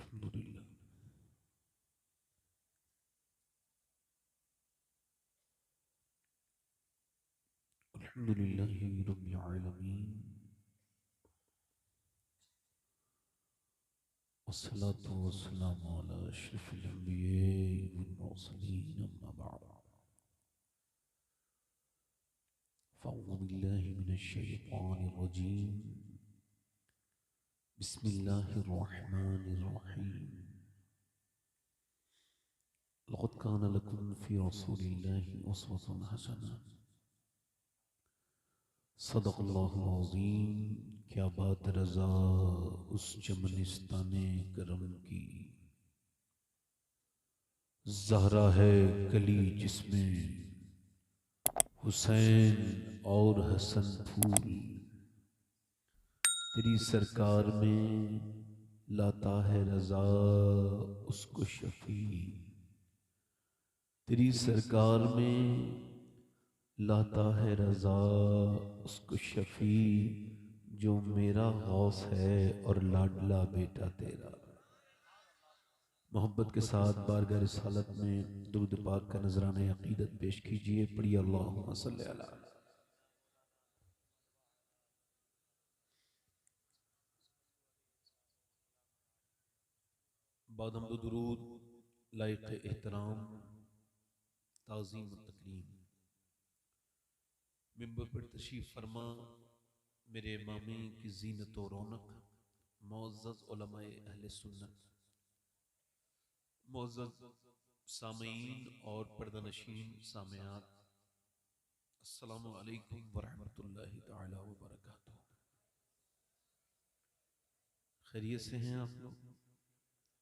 अल्हम्दुलिल्लाह अल्हम्दुलिल्लाहि रब्बिल आलमीन वस्सलातु वस्सलामु अला अशरफिल अंबिया'i वल मुरसलीन अम्मा बअद फ़अऊज़ु बिल्लाहि मिनश शैतानिर रजीम बिस्मिल्लाहिर रहमानिर रहीम लक़द कान लकुम फ़ी रसूलिल्लाहि उस्वतुन हसनह सदक़ल्लाहुल अज़ीम। क्या बात रज़ा उस चमनिस्ताने करम की, ज़हरा है कली जिसमें हुसैन और हसन फूल। तेरी सरकार में लाता है रज़ा उसको शफी, तेरी सरकार में लाता है रज़ा उसको शफी, जो मेरा गौस है और लाडला बेटा तेरा। मोहब्बत के साथ बारगाह रिसालत में दुरूद पाक का नजराने अकीदत पेश कीजिए। पढ़िए अल्लाहुम्मा सल्ली अला। बाद हम्दो दुरूद लायक एहतराम ताज़ीम तकरीम मिंबर पर तशरीफ फरमा मेरे इमामी की जीनत और रौनक मुअज़्ज़ज़ उलमाए अहले सुन्नत, मुअज़्ज़ज़ सामीन और पर्दानशीन सामियात, अस्सलामु अलैकुम वरहमतुल्लाहि तआला व बरकातुहू। खैरियत से हैं आप लोग?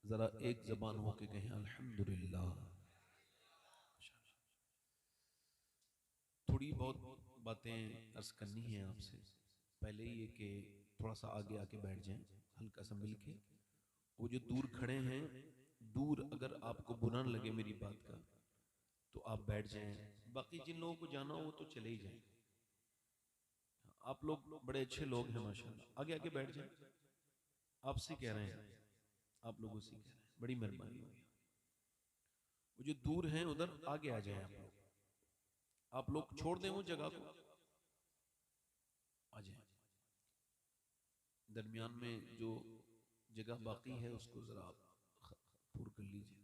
जरा एक जबान हो के कहें अल्हम्दुलिल्लाह। थोड़ी बहुत बातें अर्ज करनी है आपसे। पहले ये कि थोड़ा सा आगे आके बैठ जाएं, हल्का सा मिलके। वो जो दूर खड़े हैं, दूर अगर आपको बुरा न लगे मेरी बात का तो आप बैठ जाएं। बाकी जिन लोगों को जाना हो वो तो चले ही जाएं। आप लोग बड़े अच्छे लोग हैं माशाल्लाह, आगे आगे बैठ जाएं। आपसे कह रहे हैं, आप लोगों से कह रहे हैं, बड़ी मेहरबानी होगी। वो जो दूर हैं उधर आगे आ जाएं। आप लोग छोड़ दें वो जगह को, आ जाएं। दरमियान में जो जगह बाकी है उसको जरा आप पूर कर लीजिए।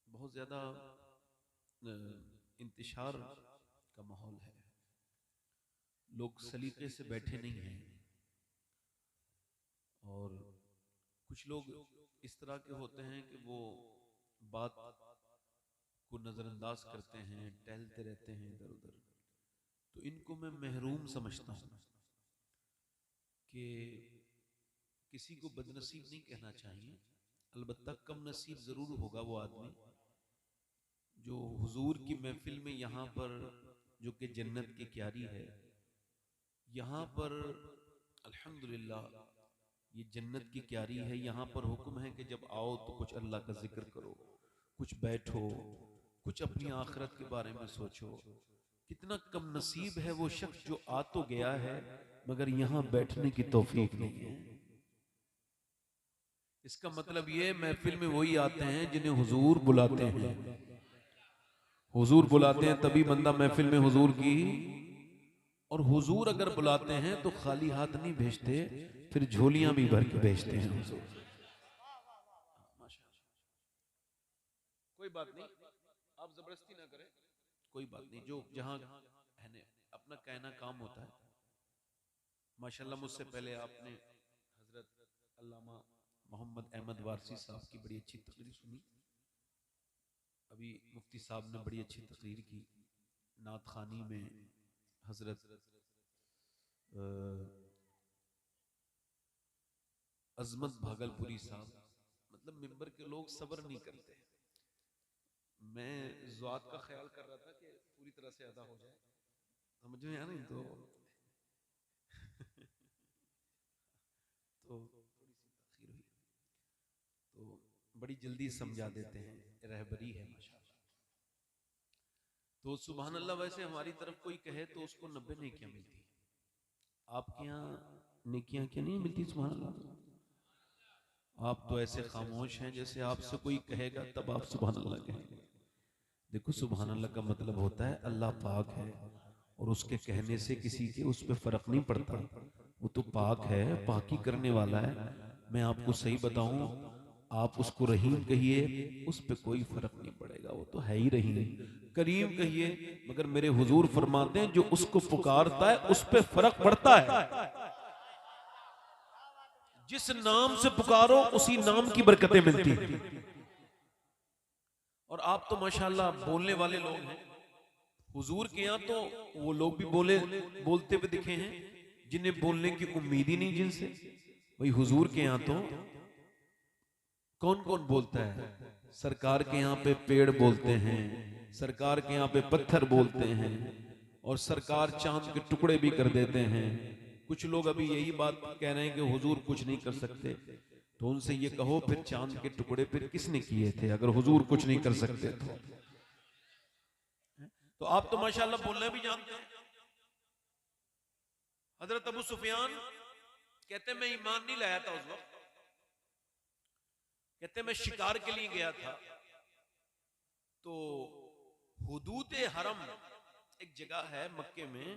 बहुत ज्यादा इंतशार का माहौल है, लोग सलीके से बैठे नहीं हैं। और कुछ लोग इस तरह के होते हैं कि वो बात को नजरअंदाज करते हैं, टहलते रहते हैं इधर उधर। तो इनको मैं महरूम समझता हूँ कि किसी को बदनसीब नहीं कहना चाहिए। अलबत्ता कम नसीब जरूर होगा वो आदमी जो हुजूर की महफिल में यहाँ पर, जो कि जन्नत की क्यारी है, यहाँ पर अल्हम्दुलिल्लाह ये जन्नत की क्यारी है। यहाँ पर हुक्म है कि जब आओ तो कुछ अल्लाह का जिक्र करो, कुछ बैठो, कुछ अपनी आखिरत के बारे में सोचो। कितना कम नसीब है वो शख्स जो आ तो गया है मगर यहाँ बैठने की तौफीक नहीं है। इसका मतलब ये महफिल में वही आते हैं जिन्हें हुजूर बुलाते हैं। हुजूर बुलाते हैं तभी बंदा महफिल में हुजूर की, और हुजूर अगर बुलाते हैं तो खाली हाथ नहीं भेजते, फिर झोलियां भी भर के भेजते हैं हुजूर। कोई बात नहीं, आप जबरदस्ती ना करें, कोई बात नहीं। जो जहां अपना कहना काम होता है। माशाल्लाह मुझसे पहले आपने हजरत अल्लामा मोहम्मद अहमद वारसी साहब की बड़ी अच्छी तकरीर सुनी। अभी मुफ्ती साहब ने बड़ी अच्छी तकरीर की नात खानी में। हजरत अजमत भागलपुरी साहब, मतलब मिंबर के लोग सब्र नहीं करते। मैं ज़ात का ख्याल कर रहा था कि पूरी तरह से अदा हो जाए, समझ में आ नहीं तो तो थोड़ी सी तखीर हुई, तो बड़ी जल्दी समझा देते हैं, रहबरी है माशाल्लाह। तो सुभान अल्लाह, वैसे हमारी तरफ कोई कहे तो उसको 90 नेकियां मिलती है। आपके यहाँ नेकियां क्या नहीं मिलती? सुभान अल्लाह। आप तो ऐसे खामोश हैं जैसे आपसे कोई कहेगा तब आप सुभान अल्लाह कहेंगे। देखो, सुभान अल्लाह का मतलब होता है अल्लाह पाक है और उसके कहने से किसी के उस पर फर्क नहीं पड़ता। वो तो पाक है, पाकी करने वाला है। मैं आपको सही बताऊं, आप उसको रहीम कहिए, उस पर कोई फर्क नहीं पड़ेगा, वो तो है ही रहीम। करीम कहिए, मगर मेरे हुजूर फरमाते हैं जो उसको पुकारता है उस पर फर्क पड़ता है। जिस नाम से पुकारो उसी नाम की बरकतें मिलती। और आप तो माशाल्लाह बोलने वाले लोग हैं। हुजूर के यहाँ तो वो लोग भी बोलते हुए दिखे हैं जिन्हें बोलने की उम्मीद ही नहीं जिनसे। भाई हुजूर के यहाँ तो कौन कौन बोलता है? सरकार के यहाँ पे पेड़ बोलते हैं, सरकार के यहाँ पे पत्थर बोलते हैं, और सरकार चांद के टुकड़े भी कर देते हैं। कुछ लोग अभी यही बात कह रहे हैं कि हुजूर कुछ नहीं कर सकते। तो उनसे ये कहो, फिर चांद के टुकड़े फिर किसने किए थे अगर हुजूर कुछ नहीं कर सकते तो? तो आप तो माशाल्लाह बोलना भी जानते हैं। हजरत अबू सुफियान कहते मैं ईमान नहीं लाया था उस वक्त। कहते मैं शिकार के लिए गया था, तो हुदूद हरम एक जगह है मक्के में,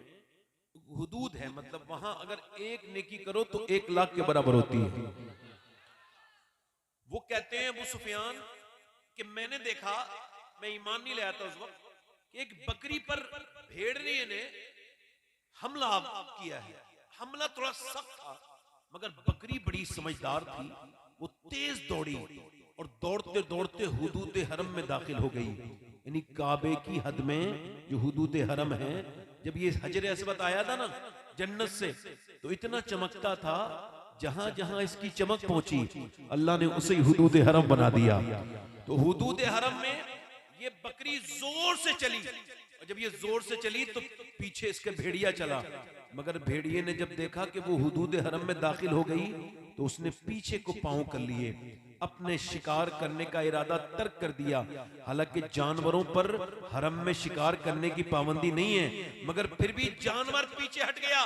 हुदूद है, मतलब वहां अगर एक नेकी करो तो 1 लाख के बराबर होती है। वो कहते हैं अबू सुफियान कि मैंने देखा, मैं ईमान नहीं लाया था उस वक्त, कि एक बकरी पर भेड़िए ने हमला किया है। हमला थोड़ा सख्त था, मगर बकरी बड़ी समझदार थी। वो तेज दौड़ी और दौड़ते दौड़ते हुदूद हरम में दाखिल हो गई। यानी काबे की हद में जो हुदूद हरम है, जब ये हजर अस्वद आया था ना जन्नत से, तो इतना चमकता था, जहां जहां इसकी चमक पहुंची अल्लाह ने उसे हुदूद हरम बना दिया। तो हुदूद हरम में ये बकरी जोर से चली, और जब ये जोर से चली तो पीछे इसके भेड़िया चला, मगर भेड़िए ने जब देखा कि वो हुदूद हरम में दाखिल हो गई तो उसने पीछे को पांव कर लिए, अपने शिकार करने का इरादा तर्क कर दिया। हालांकि जानवरों पर हरम में शिकार करने की पाबंदी नहीं है, मगर फिर भी जानवर पीछे हट गया।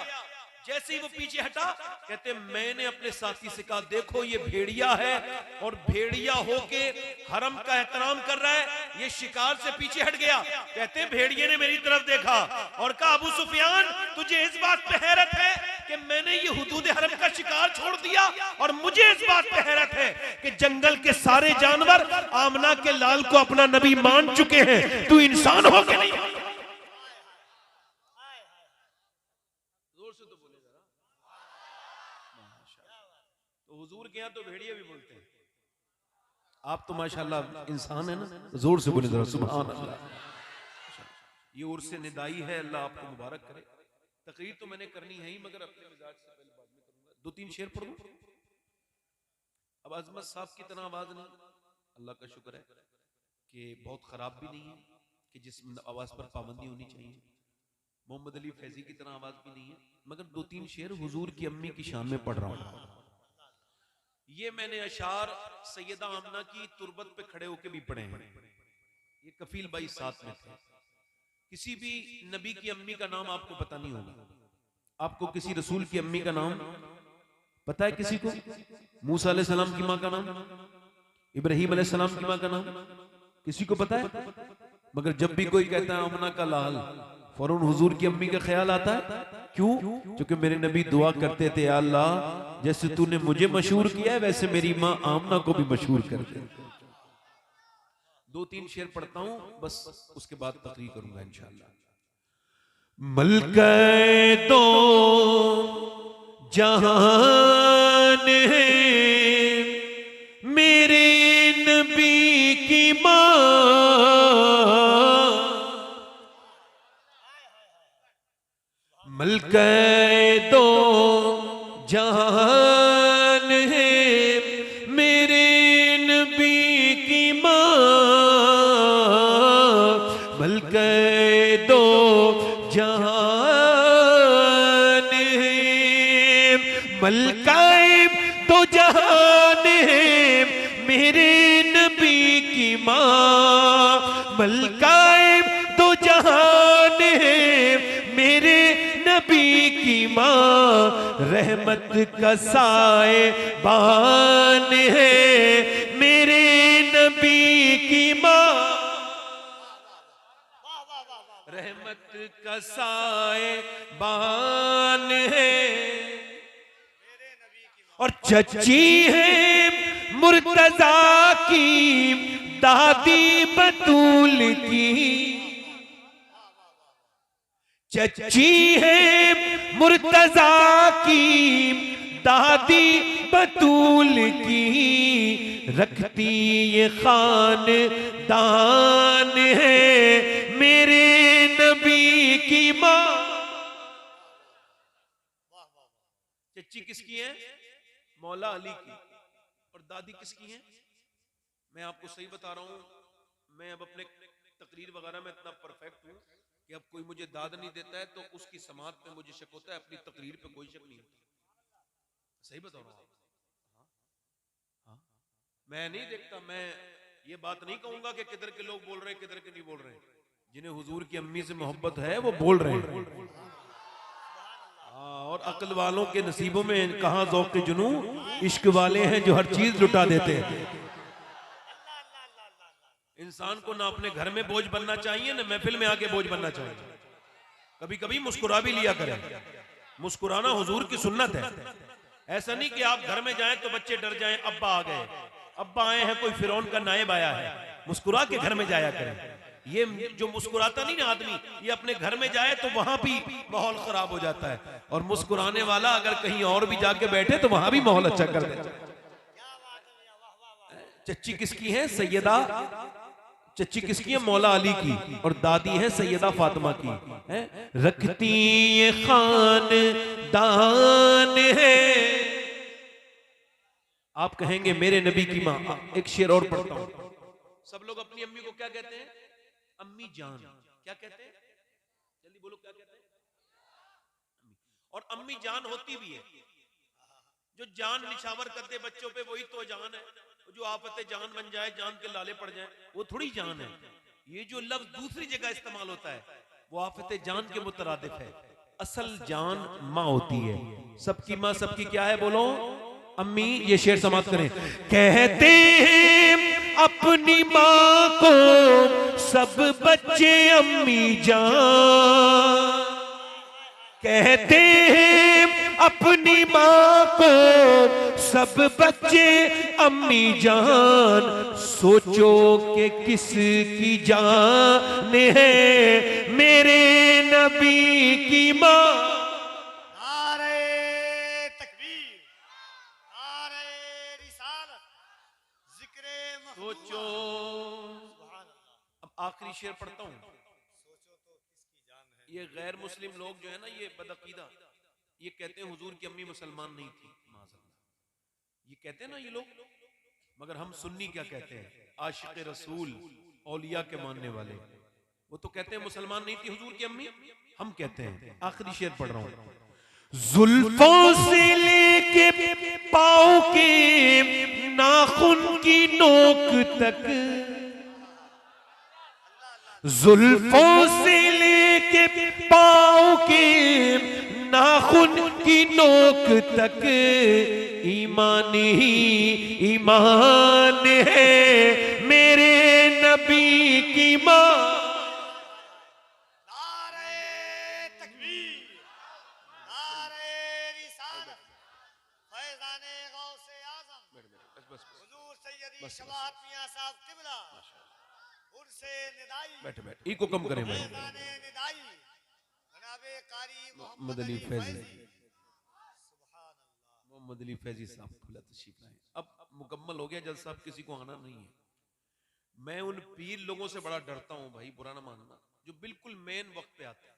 जैसे ही वो पीछे हटा, कहते मैंने अपने साथी से कहा देखो ये भेड़िया है और भेड़िया होके हरम का एहतराम कर रहा है, ये शिकार से पीछे हट गया। कहते भेड़िए ने मेरी तरफ देखा और कहा अबू सुफियान तुझे इस बात पे हैरत है कि मैंने ये हुदूद हरम का शिकार छोड़ दिया, और मुझे इस बात पे हैरत है कि जंगल के सारे जानवर आमना के लाल को अपना नबी मान चुके हैं, तू इंसान हो के नहीं। हुजूर के यहाँ तो भेड़िए भी बोलते हैं। आप तो माशाल्लाह इंसान है ना, जोर से बोले जरा सुभान अल्लाह। ये उर्स निदाई है, अल्लाह आपको मुबारक करे। तकरीर तो मैंने करनी है ही, मगर अपने मिजाज से पहले बाद में करूंगा। 2-3 शेर पढ़ दूं। अब अजमत साहब की तरह आवाज नहीं, अल्लाह का शुक्र है कि बहुत खराब भी नहीं है कि जिस आवाज पर पाबंदी होनी चाहिए। मोहम्मद अली फैजी की तरह आवाज भी नहीं है, मगर 2-3 शेर हुजूर की अम्मी की शान में पढ़ रहा हूं। ये मैंने अशार सैयदा आमना की तुरबत पे खड़े होके भी पढ़े हैं। ये कफील भाई साथ में थे। किसी भी नबी की अम्मी का नाम आपको पता नहीं होगा। आपको किसी रसूल की अम्मी का नाम पता है? किसी को मूसा अलैहि सलाम की माँ का नाम, इब्राहिम अलैहि सलाम की माँ का नाम किसी को पता है? मगर जब भी कोई कहता है आमना का लाल, फौरन हुजूर की अम्मी का ख्याल आता है। क्यों? क्योंकि मेरे नबी दुआ करते थे, अल्लाह जैसे तूने मुझे मशहूर किया है वैसे मेरी माँ आमना को भी मशहूर कर दे। 2-3 शेर पढ़ता हूं बस, उसके बाद तकरीर करूंगा इंशाअल्लाह। मलके दो जहान है मेरे नबी की माँ, मलके दो जहान है मेरे नबी की माँ, मलके दो जहान है, मलके दो जहान है मेरे नबी की माँ, मलके दो जहान रहमत का साए बान है मेरे नबी की माँ, रहमत का साए बान है, और चची है मुर्तजा की दादी बतूल की, चची है मुर्तजा की दादी बतूल की, रखती ये खानदान है मेरे नबी की माँ। चची किसकी है? मौला अली की। और दादी किसकी है? मैं आपको सही बता रहा हूं, मैं अब अपने तकरीर वगैरह में इतना परफेक्ट हूं कि अब कोई मुझे दाद नहीं देता है तो उसकी समात पे मुझे शक होता है, अपनी तकरीर पे कोई शक नहीं होता। सही बता रहा हूं। हाँ? मैं नहीं देखता, मैं ये बात नहीं कहूंगा कि किधर के लोग बोल रहे हैं किधर के नहीं बोल रहे हैं। जिन्हें हुजूर की अम्मी से मोहब्बत है वो बोल रहे हैं। और अक्ल वालों के नसीबों में कहां ज़ौक़ जुनू, इश्क वाले हैं जो हर चीज लुटा देते हैं। इंसान को ना अपने घर में बोझ बनना चाहिए ना महफिल में आके बोझ बनना चाहिए। कभी कभी मुस्कुरा भी लिया करें। मुस्कुराना हुजूर की सुन्नत है। ऐसा नहीं कि आप घर में जाएं तो बच्चे डर जाएं, अब्बा आ गए, अब्बा आए हैं, कोई फिरौन का नायब आया है। मुस्कुरा के घर में जाया करें। ये जो मुस्कुराता नहीं ना आदमी, ये अपने घर में जाए तो वहां भी माहौल खराब हो जाता है, और मुस्कुराने वाला अगर कहीं और भी जाके बैठे तो वहां भी माहौल अच्छा कर देता है। चच्ची किसकी है? सैयदा। चच्ची किसकी है? मौला अली की। और दादी है सैयदा फातिमा की। है रखती ये खानदान है। आप कहेंगे मेरे नबी की माँ। एक शेर और पढ़ता हूं। सब लोग अपनी अम्मी को क्या कहते हैं? अम्मी जान। क्या कहते हैं? जल्दी बोलो, क्या कहते हैं? और अम्मी जान होती भी है। जो जान निछावर करते बच्चों पे वही तो जान है। जो आफते जान बन जाए, जान के लाले पड़ जाए, वो थोड़ी जान है। ये जो लफ्ज दूसरी जगह इस्तेमाल होता है वो आफते जान के मुतरादिफ है। असल जान माँ होती है। सबकी माँ सबकी क्या है? बोलो अम्मी। ये शेर समाप्त करें। कहते हैं अपनी माँ को सब बच्चे अम्मी जान, कहते हैं अपनी माँ को सब बच्चे अम्मी जान, सोचो कि किसकी जान है मेरे नबी की माँ। नारे तकबीर, नारे रिसालत, जिक्रे सोचो। अब आखिरी शेर पढ़ता हूँ। सोचो तो किसकी जान है। ये गैर मुस्लिम लोग जो है ना, ये बदअकीदा, ये कहते हैं हुजूर की अम्मी मुसलमान नहीं थी। ये कहते हैं ना ये लोग, मगर हम सुन्नी क्या कहते हैं? आशिक रसूल, औलिया के मानने वाले, वो तो कहते हैं मुसलमान नहीं थी हुजूर की अम्मी। हम कहते हैं, आखिरी शेर पढ़ रहा हूं। जुल्फों से लेके पाँव के नाखून की नोक तक, जुल्फों से लेके पाँव के नाखून की नोक तक, ईमान ही ईमान है मेरे नबी की माँ। नारे तकबीर, नारे रिसालत, फैज़ाने गौसे आज़म हुजूर सैयदी शबात मियां साहब क़िबला, उनसे निदाई, बैठे बैठे इको कम करें भाई। फैज़ाने निदाई जनाबे कारी मोहम्मद अली फैजी, सुभान अल्लाह। मोहम्मद अली फैजी साहब खुला तशरीफ लाए। अब मुकम्मल हो गया जलसा, अब किसी को आना नहीं है। मैं उन पीर लोगों से बड़ा डरता हूं भाई, बुरा ना मानना, जो बिल्कुल मेन वक्त पे आते हैं।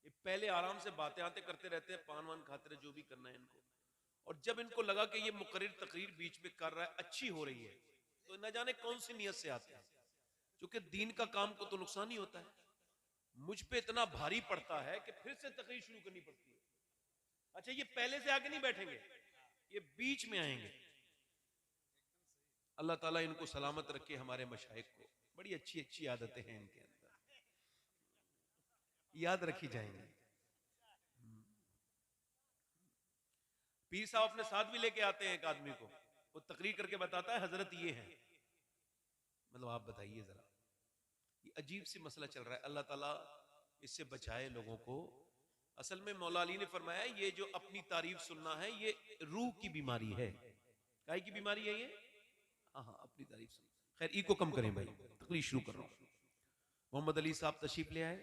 ये पहले आराम से बातें आते करते रहते हैं, पान वान खाते रहे, जो भी करना है इनको, और जब इनको लगा कि ये मुकर्रिर तकरीर बीच में कर रहा है, अच्छी हो रही है, तो न जाने कौन सी नियत से आते हैं। क्योंकि दीन का काम को तो नुकसान ही होता है। मुझ पे इतना भारी पड़ता है कि फिर से तकरीर शुरू करनी पड़ती है। अच्छा, ये पहले से आगे नहीं बैठेंगे, ये बीच में आएंगे। अल्लाह ताला इनको सलामत रखे, हमारे मशाइख को। बड़ी अच्छी अच्छी आदतें हैं इनके अंदर, याद रखी जाएंगी। पीर साहब अपने साथ भी लेके आते हैं एक आदमी को, वो तकरीर करके बताता है हजरत ये है, मतलब आप बताइए जरा, ये अजीब सी मसला चल रहा है। अल्लाह ताला इससे बचाए लोगों को। असल में मौला अली ने फरमाया ये जो अपनी तारीफ सुनना है ये रूह की बीमारी है। काहे की बीमारी है ये? हाँ, अपनी तारीफ सुनना। खैर को कम करें भाई, तकरीर शुरू कर रहा हूं। मोहम्मद अली साहब तशरीफ ले आए,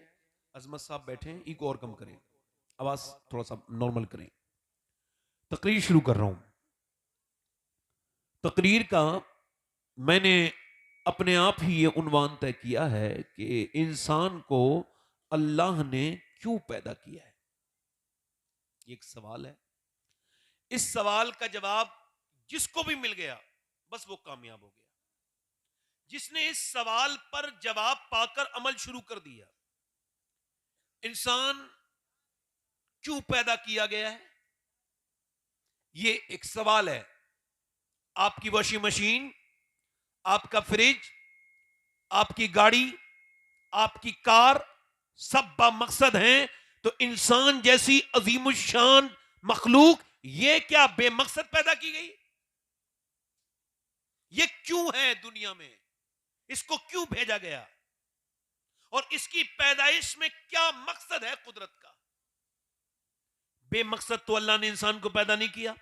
अजमत साहब बैठे हैं, को और कम करें, आवाज थोड़ा सा नॉर्मल करें। तकरीर शुरू कर रहा हूं। तकरीर का मैंने अपने आप ही ये उन्वान तय किया है कि इंसान को अल्लाह ने क्यों पैदा किया है। ये एक सवाल है। इस सवाल का जवाब जिसको भी मिल गया बस वो कामयाब हो गया। जिसने इस सवाल पर जवाब पाकर अमल शुरू कर दिया, इंसान क्यों पैदा किया गया है, ये एक सवाल है। आपकी वॉशिंग मशीन, आपका फ्रिज, आपकी गाड़ी, आपकी कार सब बामकसद हैं, तो इंसान जैसी अजीमुशान मखलूक ये क्या बेमकसद पैदा की गई? ये क्यों है दुनिया में? इसको क्यों भेजा गया? और इसकी पैदाइश में क्या मकसद है कुदरत का? बेमकसद तो अल्लाह ने इंसान को पैदा नहीं किया।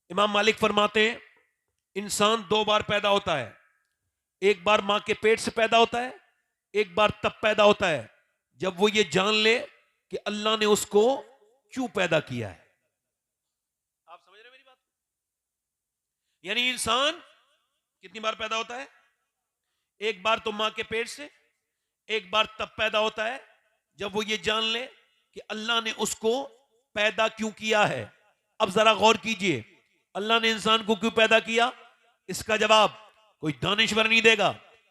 इमाम मालिक फरमाते हैं इंसान दो बार पैदा होता है। एक बार मां के पेट से पैदा होता है, एक बार तब पैदा होता है जब वो ये जान ले कि अल्लाह ने उसको क्यों पैदा किया है। आप समझ रहे हैं मेरी बात? यानी इंसान कितनी बार पैदा होता है? एक बार तो मां के पेट से, एक बार तब पैदा होता है जब वो ये जान ले कि अल्लाह ने उसको पैदा क्यों किया है। अब जरा गौर कीजिए, अल्लाह ने इंसान को क्यों पैदा किया? इसका जवाब कोई दानिश्वर नहीं देगा,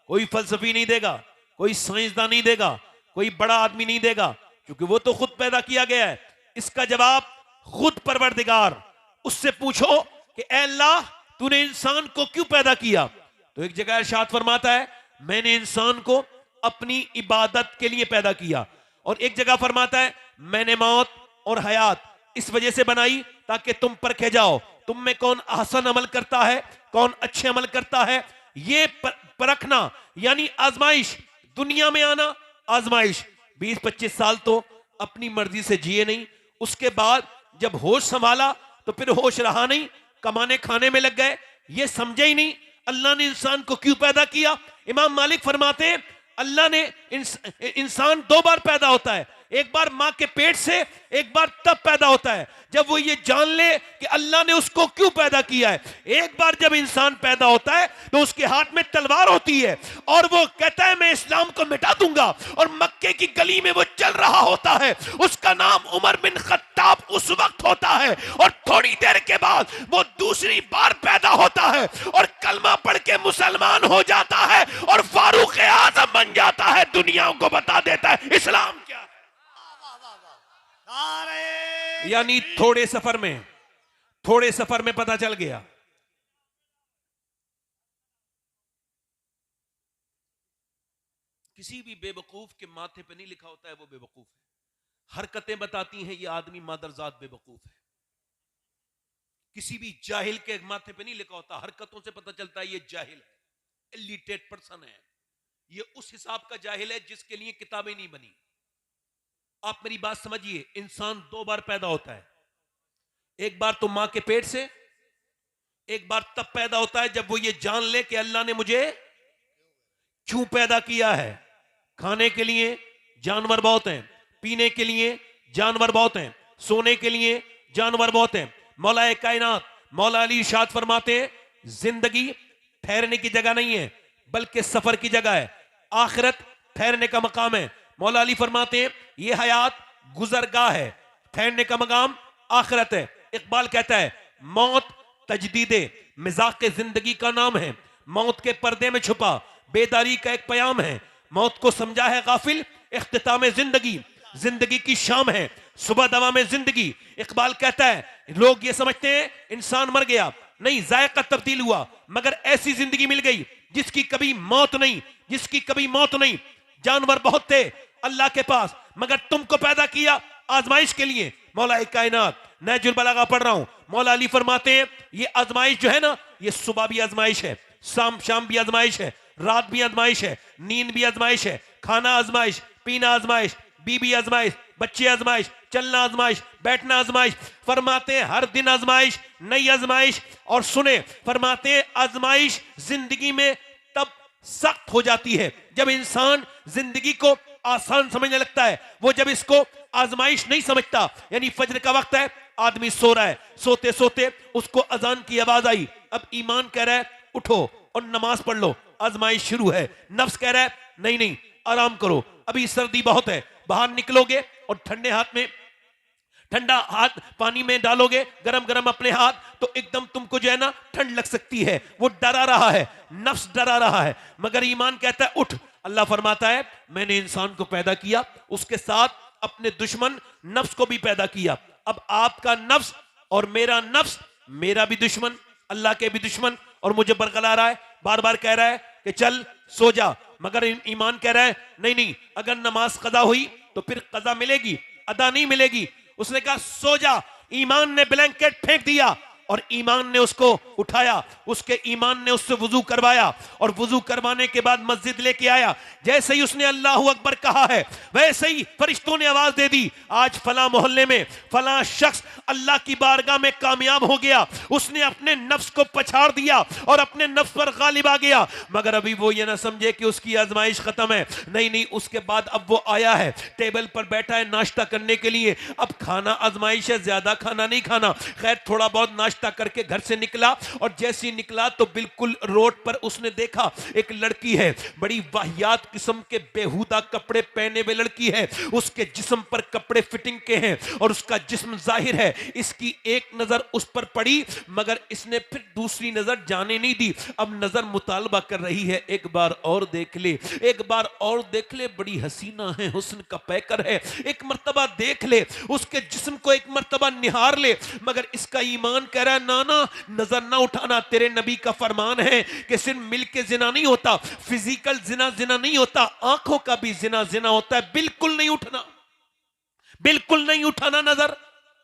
कोई फलसफी नहीं देगा, कोई साइंसदान नहीं देगा, कोई बड़ा आदमी नहीं देगा, क्योंकि वो तो खुद पैदा किया गया है। इसका जवाब खुद परवरदिगार। उससे पूछो कि ऐ अल्लाह तूने इंसान को क्यों पैदा किया? तो एक जगह इरशाद फरमाता है मैंने इंसान को अपनी इबादत के लिए पैदा किया, और एक जगह फरमाता है मैंने मौत और हयात इस वजह से बनाई ताकि तुम परखे जाओ तुम में कौन आसान अमल करता है, कौन अच्छे अमल करता है। ये परखना यानी आजमाइश, दुनिया में आना आजमाइश। 20-25 साल तो अपनी मर्जी से जिए नहीं, उसके बाद जब होश संभाला तो फिर होश रहा नहीं, कमाने खाने में लग गए, ये समझे ही नहीं अल्लाह ने इंसान को क्यों पैदा किया। इमाम मालिक फरमाते हैं अल्लाह ने इंसान दो बार पैदा होता है, एक बार मां के पेट से, एक बार तब पैदा होता है जब वो ये जान ले कि अल्लाह ने उसको क्यों पैदा किया है। एक बार जब इंसान पैदा होता है तो उसके हाथ में तलवार होती है और वो कहता है मैं इस्लाम को मिटा दूंगा, और मक्के की गली में वो चल रहा होता है, उसका नाम उमर बिन खत्ताब उस वक्त होता है, और थोड़ी देर के बाद वो दूसरी बार पैदा होता है और कलमा पढ़ के मुसलमान हो जाता है और फारूक आजम बन जाता है, दुनिया को बता देता है इस्लाम क्या है। यानी थोड़े सफर में पता चल गया। किसी भी बेवकूफ के माथे पे नहीं लिखा होता है वो बेवकूफ है। हरकतें बताती हैं ये आदमी मादरजात बेवकूफ है। किसी भी जाहिल के माथे पे नहीं लिखा होता, हरकतों से पता चलता है ये जाहिल है, इलिटरेट पर्सन है। ये उस हिसाब का जाहिल है जिसके लिए किताबें नहीं बनी। आप मेरी बात समझिए, इंसान दो बार पैदा होता है, एक बार तो मां के पेट से, एक बार तब पैदा होता है जब वो ये जान ले कि अल्लाह ने मुझे क्यों पैदा किया है। खाने के लिए जानवर बहुत हैं, पीने के लिए जानवर बहुत हैं, सोने के लिए जानवर बहुत हैं। मौलाए कायनात मौला अली इरशाद फरमाते हैं जिंदगी ठहरने की जगह नहीं है बल्कि सफर की जगह है, आखिरत ठहरने का मकाम है। मौला अली फरमाते हैं ये हयात गुजरगाह है, ठहरने का मकाम आखिरत है। इकबाल कहता है मौत तजदीदे मिजाक जिंदगी का नाम है, मौत के पर्दे में छुपा बेदारी का एक पयाम है, मौत को समझा है गाफिल इख्तिताम जिंदगी, जिंदगी की शाम है सुबह दवा में जिंदगी। इकबाल कहता है लोग ये समझते हैं इंसान मर गया, नहीं जायका तब्दील हुआ, मगर ऐसी जिंदगी मिल गई जिसकी कभी मौत नहीं, जिसकी कभी मौत नहीं। जानवर बहुत थे अल्लाह के पास, मगर तुमको पैदा किया आजमाइश के लिए। मौला कायनात नहजुल बलागा पढ़ रहा हूं, मौला अली फरमाते हैं ये आजमाइश जो है ना, ये सुबह भी आजमाइश है, शाम भी आजमाइश है, रात भी आजमाइश है, नींद भी आजमाइश है, खाना आजमाइश, पीना आजमाइश, बीबी आजमाइश, बच्चे आजमाइश, चलना आजमाइश, बैठना आजमाइश। फरमाते हैं हर दिन आजमाइश, नई आजमाइश। और सुने, फरमाते हैं आजमाइश जिंदगी में तब सख्त हो जाती है जब इंसान जिंदगी को आसान समझने लगता है। वो जब इसको आजमाइश नहीं समझता, यानी फजर का वक्त है, आदमी सो रहा है, सोते सोते उसको अजान की आवाज आई, अब ईमान कह रहा है उठो और नमाज पढ़ लो, आजमाइश शुरू है। नफ्स कह रहा है नहीं नहीं आराम करो, अभी सर्दी बहुत है, बाहर निकलोगे और ठंडे हाथ में ठंडा हाथ पानी में डालोगे, गरम गरम अपने हाथ, तो एकदम तुमको जो है ना ठंड लग सकती है। वो डरा रहा है, नफ्स डरा रहा है, मगर ईमान कहता है उठ। अल्लाह फरमाता है मैंने इंसान को पैदा किया, उसके साथ अपने दुश्मन नफ्स को भी पैदा किया। अब आपका नफ्स और मेरा नफ्स, मेरा भी दुश्मन, अल्लाह के भी दुश्मन, और मुझे बरगला रहा है, बार बार कह रहा है कि चल सो जा, मगर ईमान कह रहा है नहीं नहीं, अगर नमाज कदा हुई तो फिर कदा मिलेगी, अदा नहीं मिलेगी। उसने कहा सो जा। ईमान ने ब्लैंकेट फेंक दिया और ईमान ने उसको उठाया, उसके ईमान ने उससे वुजू करवाया और वुजू करवाने के बाद मस्जिद लेके आया। जैसे ही उसने अल्लाह अकबर कहा है, वैसे ही फरिश्तों ने आवाज दे दी आज फला मोहल्ले में फला शख्स अल्लाह की बारगाह में कामयाब हो गया, उसने अपने नफ्स को पछाड़ दिया और अपने नफ्स पर गालिब आ गया। मगर अभी वो ये ना समझे कि उसकी आजमाइश खत्म है, नहीं नहीं, उसके बाद अब वो आया है, टेबल पर बैठा है नाश्ता करने के लिए। अब खाना आजमाइश है, ज्यादा खाना नहीं खाना। खैर थोड़ा बहुत नाश्ता करके घर से निकला और जैसे ही निकला तो बिल्कुल रोड पर उसने देखा एक लड़की है, बड़ी वाहियात किस्म के बेहुदा कपड़े पहने हुए लड़की है, उसके जिस्म पर कपड़े फिटिंग के हैं और उसका जिस्म जाहिर है। इसकी एक नजर उस पर पड़ी मगर इसने फिर दूसरी नजर जाने नहीं दी। अब नजर मुतालबा कर रही है, एक बार और देख ले, एक बार और देख ले, बड़ी हसीना है, हुस्न का पैकर है, एक मर्तबा देख ले, उसके जिस्म को एक मर्तबा निहार ले। मगर इसका ईमान कह रहा है नाना नजर ना उठाना, तेरे नबी का फरमान है कि सिर्फ मिल के जिना नहीं होता, फिजिकल जिना जिना नहीं होता, आंखों का भी जिना जिना होता है। बिल्कुल नहीं उठना, बिल्कुल नहीं उठाना नजर।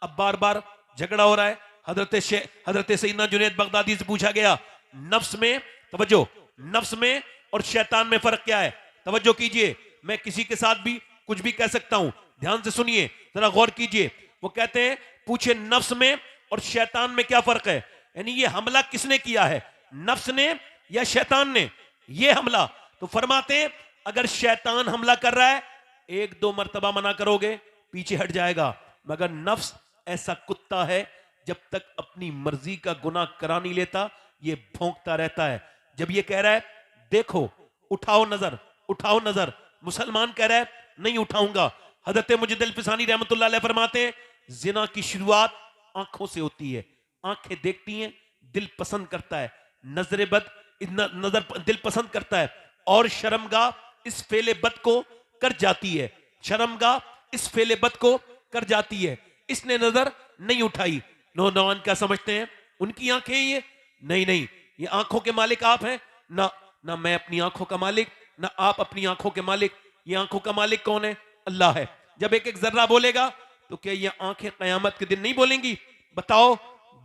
अब बार बार झगड़ा हो रहा है। हजरत सैयदना जुनैद बगदादी से पूछा गया नफ्स में, तवज्जो, नफ्स में और शैतान में फर्क क्या है? तवज्जो कीजिए, मैं किसी के साथ भी कुछ भी कह सकता हूं, ध्यान से सुनिए, जरा गौर कीजिए। वो कहते हैं पूछे नफ्स में और शैतान में क्या फर्क है, यानी ये हमला किसने किया है, नफ्स ने या शैतान ने ये हमला? तो फरमाते हैं अगर शैतान हमला कर रहा है एक दो मर्तबा मना करोगे पीछे हट जाएगा, मगर नफ्स ऐसा कुत्ता है जब तक अपनी मर्जी का गुनाह करा नहीं लेता ये भौंकता रहता है। जब ये कह रहा है देखो उठाओ नजर, उठाओ नजर, मुसलमान कह रहा है नहीं उठाऊंगा। हजरत मुजद्दिद फिसानी रहमतुल्लाह अलैह फरमाते हैं जिना की शुरुआत आंखों से होती है, आंखें देखती हैं, दिल पसंद करता है, नजर बद नजर दिल पसंद करता है और शर्मगाह इस फेले बद को कर जाती है, शर्मगाह इस फेले बद को कर जाती है। इसने नजर नहीं उठाई। नौजवान क्या समझते हैं उनकी आंखें ये? नहीं नहीं, ये आंखों के मालिक आप हैं ना, ना मैं अपनी आंखों का मालिक, ना आप अपनी आंखों के मालिक। ये आंखों का मालिक कौन है? अल्लाह है। जब एक एक जर्रा बोलेगा तो क्या ये आंखें कयामत के दिन नहीं बोलेंगी? बताओ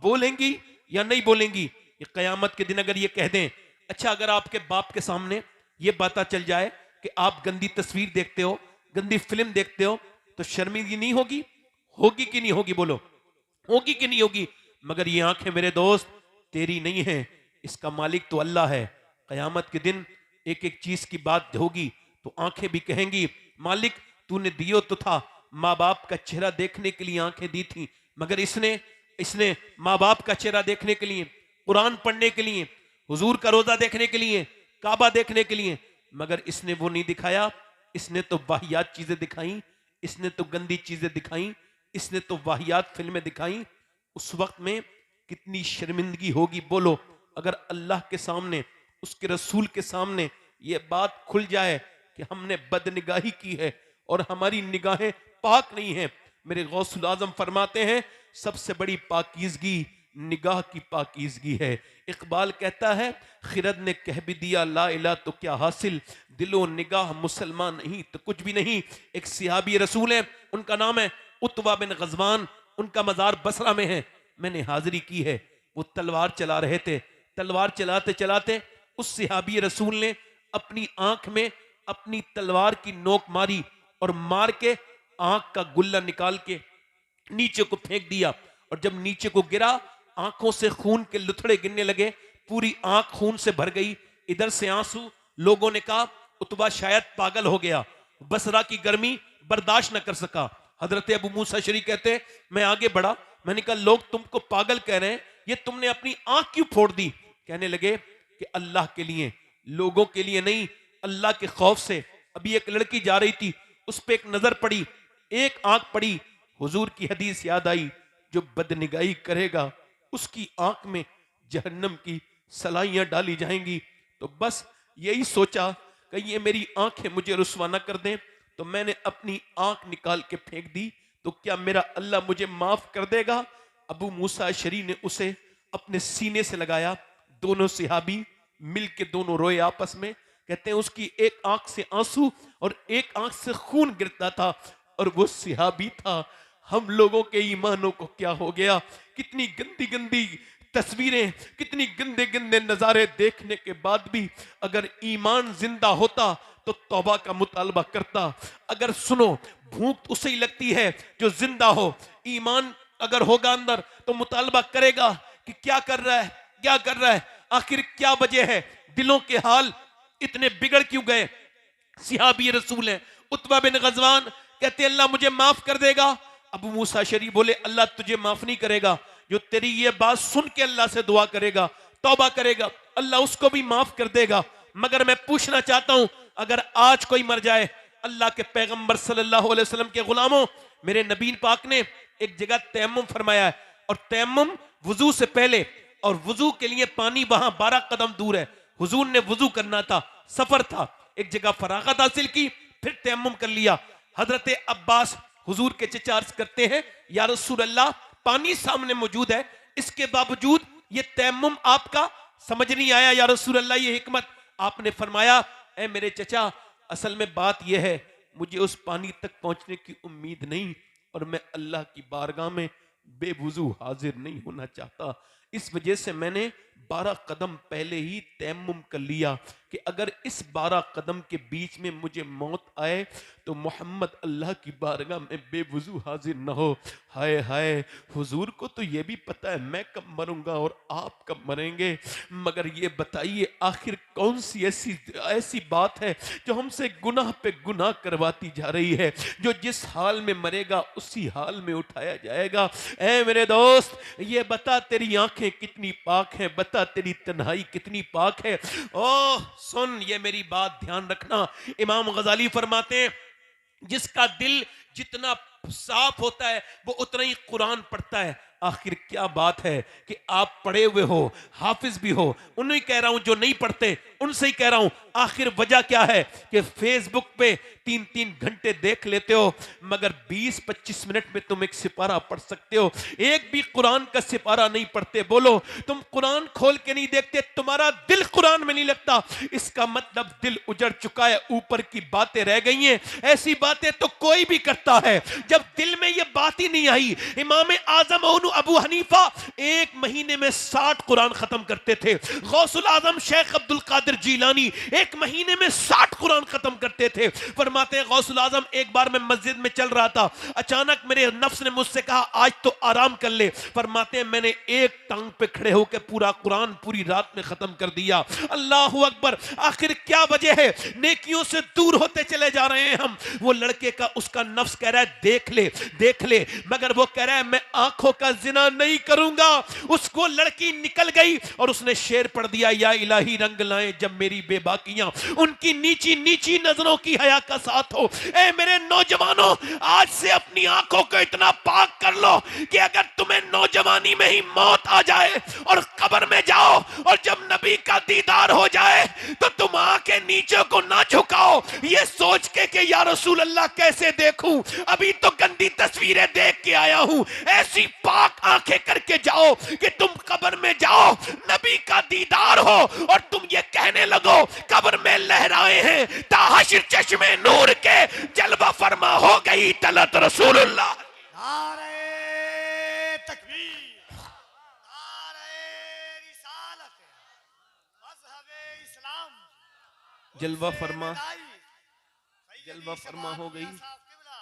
बोलेंगी या नहीं बोलेंगी? ये कयामत के दिन अगर ये कह दें, अच्छा अगर आपके बाप के सामने ये पता चल जाए कि आप गंदी तस्वीर देखते हो, गंदी फिल्म देखते हो, तो शर्मिंदगी नहीं होगी? होगी कि नहीं होगी? बोलो, होगी कि नहीं होगी? मगर ये आंखें मेरे दोस्त तेरी नहीं है, इसका मालिक तो अल्लाह है। कयामत के दिन एक एक चीज की बात होगी तो आंखें भी कहेंगी मालिक तूने दियो तो था, माँ बाप का चेहरा देखने के लिए आंखें दी थी, मगर इसने माँ बाप का चेहरा देखने के लिए, कुरान पढ़ने के लिए, हुजूर का रोजा देखने के लिए, काबा देखने के लिए, मगर इसने वो नहीं दिखाया। इसने तो वाहियात चीजें दिखाई, इसने तो गंदी चीजें दिखाई, इसने तो वाहियात फिल्में दिखाई। उस वक्त में कितनी शर्मिंदगी होगी बोलो, अगर अल्लाह के सामने, उसके रसूल के सामने ये बात खुल जाए कि हमने बदनिगाही की है और हमारी निगाहें पाक नहीं है। मेरे गौसुल आजम फरमाते हैं सबसे बड़ी पाकीज़गी निगाह की पाकीज़गी है। इकबाल कहता है खिरद ने कह भी दिया ला इला तो क्या हासिल, दिलो निगाह मुसलमान नहीं तो कुछ भी नहीं। एक सिहाबी रसूल है, उनका नाम है उत्बा बिन गजवान। उनका मजार बसरा में है, मैंने हाजिरी की है। वो तलवार चला रहे थे, तलवार चलाते चलाते उस सहाबी रसूल ने अपनी आंख में अपनी तलवार की नोक मारी और मार के आंख का गुल्ला निकाल के नीचे को फेंक दिया। और जब नीचे को गिरा, आंखों से खून के लुथड़े गिरने लगे, पूरी आंख खून से भर गई, इधर से आंसू। लोगों ने कहा उतबा शायद पागल हो गया, बसरा की गर्मी बर्दाश्त न कर सका। हजरत अबू मूसा अशरी कहते मैं आगे बढ़ा, मैंने कहा लोग तुमको पागल कह रहे हैं, ये तुमने अपनी आंख क्यों फोड़ दी? कहने लगे कि अल्लाह के लिए, लोगों के लिए नहीं, अल्लाह के खौफ से। अभी एक लड़की जा रही थी, उस पर एक नजर पड़ी, एक आंख पड़ी, हुजूर की हदीस याद आई, जो बदनिगाही करेगा उसकी आंख में जहन्नम की सलाइयां डाली जाएंगी। तो बस यही सोचा कि ये मेरी आंखें मुझे रुस्वा न कर दें, तो मैंने अपनी आंख निकाल के फेंक दी, तो क्या मेरा अल्लाह मुझे माफ कर देगा? अबू मूसा अशरी ने उसे अपने सीने से लगाया, दोनों सहाबी मिल के दोनों रोए आपस में। कहते हैं उसकी एक आंख से आंसू और एक आंख से खून गिरता था, और वो सहाबी था। हम लोगों के ईमानों को क्या हो गया? कितनी गंदी गंदी तस्वीरें, कितनी गंदे गंदे नजारे देखने के बाद भी अगर ईमान जिंदा होता तो तौबा का मुतालबा करता। अगर सुनो, भूख उसे ही लगती है जो जिंदा हो। ईमान अगर होगा अंदर तो मुतालबा करेगा कि क्या कर रहा है, क्या कर रहा है, आखिर क्या वजह है, दिलों के हाल इतने बिगड़ क्यों गए? सहाबी रसूल है उतबा बिन गजवान, कहते अल्लाह मुझे माफ कर देगा। अबू मूसा अशरी बोले अल्लाह तुझे माफ नहीं करेगा, जो तेरी ये बात सुन के अल्लाह से दुआ करेगा, तौबा करेगा, अल्लाह उसको भी माफ कर देगा। मगर मैं पूछना चाहता हूं, अगर आज कोई मर जाए, अल्लाह के पैगंबर सल्लल्लाहु अलैहि वसल्लम के गुलामों, मेरे नबी पाक ने एक जगह तयम्मुम फरमाया है, और तयम्मुम वुजू से पहले, और वुजू के लिए पानी वहां 12 कदम दूर है। हुजूर ने वुजू करना था, सफर था, एक जगह फरागत हासिल की, फिर तयम्मुम कर लिया। हजरत अब्बास हुजूर के चचा अर्ज करते हैं या रसूल अल्लाह, पानी सामने मौजूद है, इसके बावजूद ये तयम्मुम आपका समझ नहीं आया या रसूल अल्लाह, ये हिकमत? आपने फरमाया ऐ मेरे चचा, असल में बात यह है, मुझे उस पानी तक पहुंचने की उम्मीद नहीं, और मैं अल्लाह की बारगाह में बेवुजू हाजिर नहीं होना चाहता। इस वजह से मैंने 12 कदम पहले ही तयम्मुम कर लिया कि अगर इस 12 कदम के बीच में मुझे मौत आए तो मोहम्मद अल्लाह की बारगाह में बेवुजू हाजिर न हो। हाय हाय, हुजूर को तो ये भी पता है मैं कब मरूंगा और आप कब मरेंगे, मगर ये बताइए आखिर कौन सी ऐसी बात है जो हमसे गुनाह पे गुनाह करवाती जा रही है? जो जिस हाल में मरेगा उसी हाल में उठाया जाएगा। ऐ मेरे दोस्त, ये बता तेरी आंखें कितनी पाक हैं, बता तेरी तन्हाई कितनी पाक है। ओह सुन, ये मेरी बात ध्यान रखना। इमाम गजाली फरमाते हैं जिसका दिल जितना साफ होता है वो उतना ही कुरान पढ़ता है। आखिर क्या बात है कि आप पढ़े हुए हो, हाफिज भी हो, उन्हें कह रहा हूं जो नहीं पढ़ते उनसे ही कह रहा हूं, आखिर वजह क्या है कि फेसबुक पे 3-3 घंटे देख लेते हो, मगर 20-25 मिनट में तुम एक सिपारा पढ़ सकते हो, एक भी कुरान का सिपारा नहीं पढ़ते। बोलो, तुम कुरान खोल के नहीं देखते, तुम्हारा दिल कुरान में नहीं लगता, इसका मतलब दिल उजड़ चुका है, ऊपर की बातें रह गई हैं। ऐसी बातें तो कोई भी करता है, जब दिल में ये बात ही नहीं आई। इमाम आजम अबू हनीफा 1 महीने में 60 कुरान खत्म करते थे। गौसुल आजम शेख अब्दुल कादिर जीलानी 1 महीने में 60 कुरान खत्म करते थे। फरमाते हैं गौसुल आजम, एक बार मैं मस्जिद में चल रहा था, अचानक मेरे नफ्स ने मुझसे कहा आज तो आराम कर ले। फरमाते हैं मैंने एक टांग पे खड़े होकर पूरा कुरान पूरी रात में खत्म कर दिया। अल्लाह अकबर। आखिर क्या वजह है? नेकियों से दूर होते चले जा रहे हैं हम। वो लड़के का उसका नफ्स कह रहा है देख ले देख ले, मगर वो कह रहा है मैं आंखों का जिना नहीं करूंगा। उसको लड़की निकल गई और उसने शेर पढ़ दिया, या इलाही रंग लाए जब मेरी बेबाकियां उनकी नीची नीची नजरों की हया का साथ हो। ए मेरे नौजवानों, आज से अपनी आंखों को इतना पाक कर लो कि अगर तुम्हें नौजवानी में ही मौत आ जाए और कब्र में जाओ और जब नबी का दीदार हो जाए तो तुम आंखें नीचे को ना झुकाओ, ये सोच के कि या रसूल अल्लाह कैसे देखूं, अभी तो गंदी तस्वीरें देख के आया हूं। ऐसी पाक आंखें करके जाओ कि तुम कब्र में जाओ, नबी का दीदार हो और तुम ये कहने लगो कब्र में लहराए हैं ताहशिर चश्मे नूर के, जलवा फरमा हो गई तलत रसूलुल्लाह। नारे सलाम जलवा फरमा, सैयदी जलवा फरमा हो गई, शबाब साहब किबला।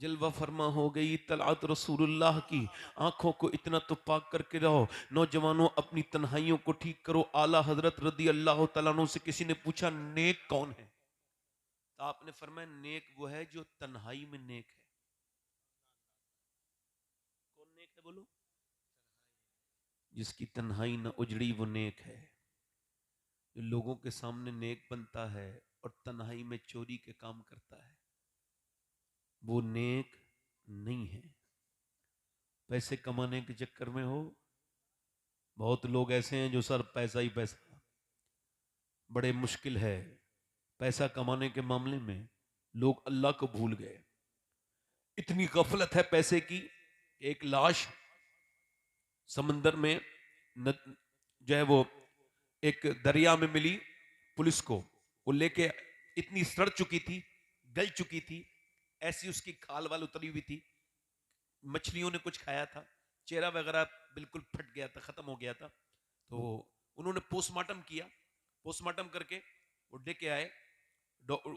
जलवा फरमा हो गई तलअत रसूलुल्लाह की। आंखों को इतना तो पाक करके रहो। नौजवानों अपनी तन्हाइयों को ठीक करो। आला हजरत रदी अल्लाह तआला अन्हु से किसी ने पूछा नेक कौन है, तो आपने फरमाया नेक वो है जो तन्हाई में नेक है। कौन नेक है बोलो? जिसकी तन्हाई न उजड़ी वो नेक है। जो लोगों के सामने नेक बनता है और तन्हाई में चोरी के काम करता है वो नेक नहीं है। पैसे कमाने के चक्कर में हो, बहुत लोग ऐसे हैं जो सर पैसा ही पैसा, बड़े मुश्किल है पैसा कमाने के मामले में। लोग अल्लाह को भूल गए। इतनी गफलत है पैसे की। एक लाश समंदर में जो है वो एक दरिया में मिली पुलिस को। वो लेके इतनी सड़ चुकी थी, गल चुकी थी, ऐसी उसकी खाल वाल उतरी हुई थी, मछलियों ने कुछ खाया था, चेहरा वगैरह बिल्कुल फट गया था, खत्म हो गया था। तो उन्होंने पोस्टमार्टम किया। पोस्टमार्टम करके वो लेके आए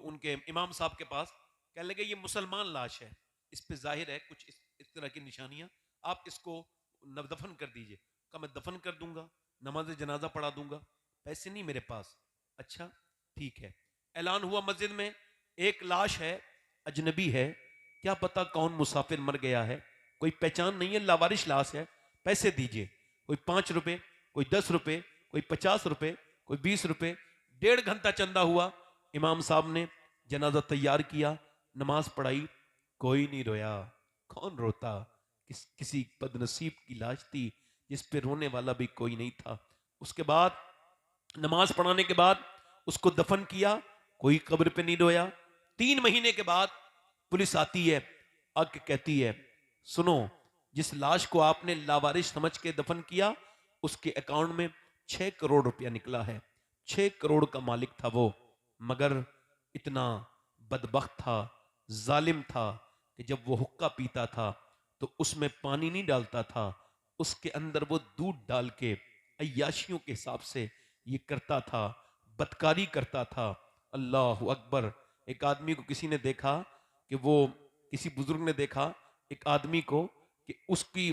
उनके इमाम साहब के पास। कहने लगे ये मुसलमान लाश है, इस पे जाहिर है कुछ इस तरह की निशानियां, आप इसको दफन कर दीजिए। कहा मैं दफन कर दूंगा, नमाज जनाजा पढ़ा दूंगा, पैसे नहीं मेरे पास। अच्छा ठीक है। ऐलान हुआ मस्जिद में, एक लाश है, अजनबी है, क्या पता कौन मुसाफिर मर गया है, कोई पहचान नहीं है, लावारिश लाश है, पैसे दीजिए। कोई 5 रुपए, कोई 10 रुपए, कोई 50 रुपए, कोई 20 रुपए। 1.5 घंटा चंदा हुआ। इमाम साहब ने जनाजा तैयार किया, नमाज पढ़ाई, कोई नहीं रोया। कौन रोता? किसी बदनसीब की लाश थी जिस पे रोने वाला भी कोई नहीं था। उसके बाद नमाज पढ़ाने के बाद उसको दफन किया, कोई कब्र पे नहीं रोया। 3 महीने के बाद पुलिस आती है, आके कहती है सुनो, जिस लाश को आपने लावारिश समझ के दफन किया उसके अकाउंट में 6 करोड़ रुपया निकला है। 6 करोड़ का मालिक था वो, मगर इतना बदबख्त था, जालिम था कि जब वो हुक्का पीता था तो उसमें पानी नहीं डालता था, उसके अंदर वो दूध डाल के अय्याशियों के हिसाब से ये करता था, बदकारी करता था। अल्लाह अकबर। एक आदमी को किसी ने देखा कि वो, किसी बुजुर्ग ने देखा एक आदमी को कि उसकी,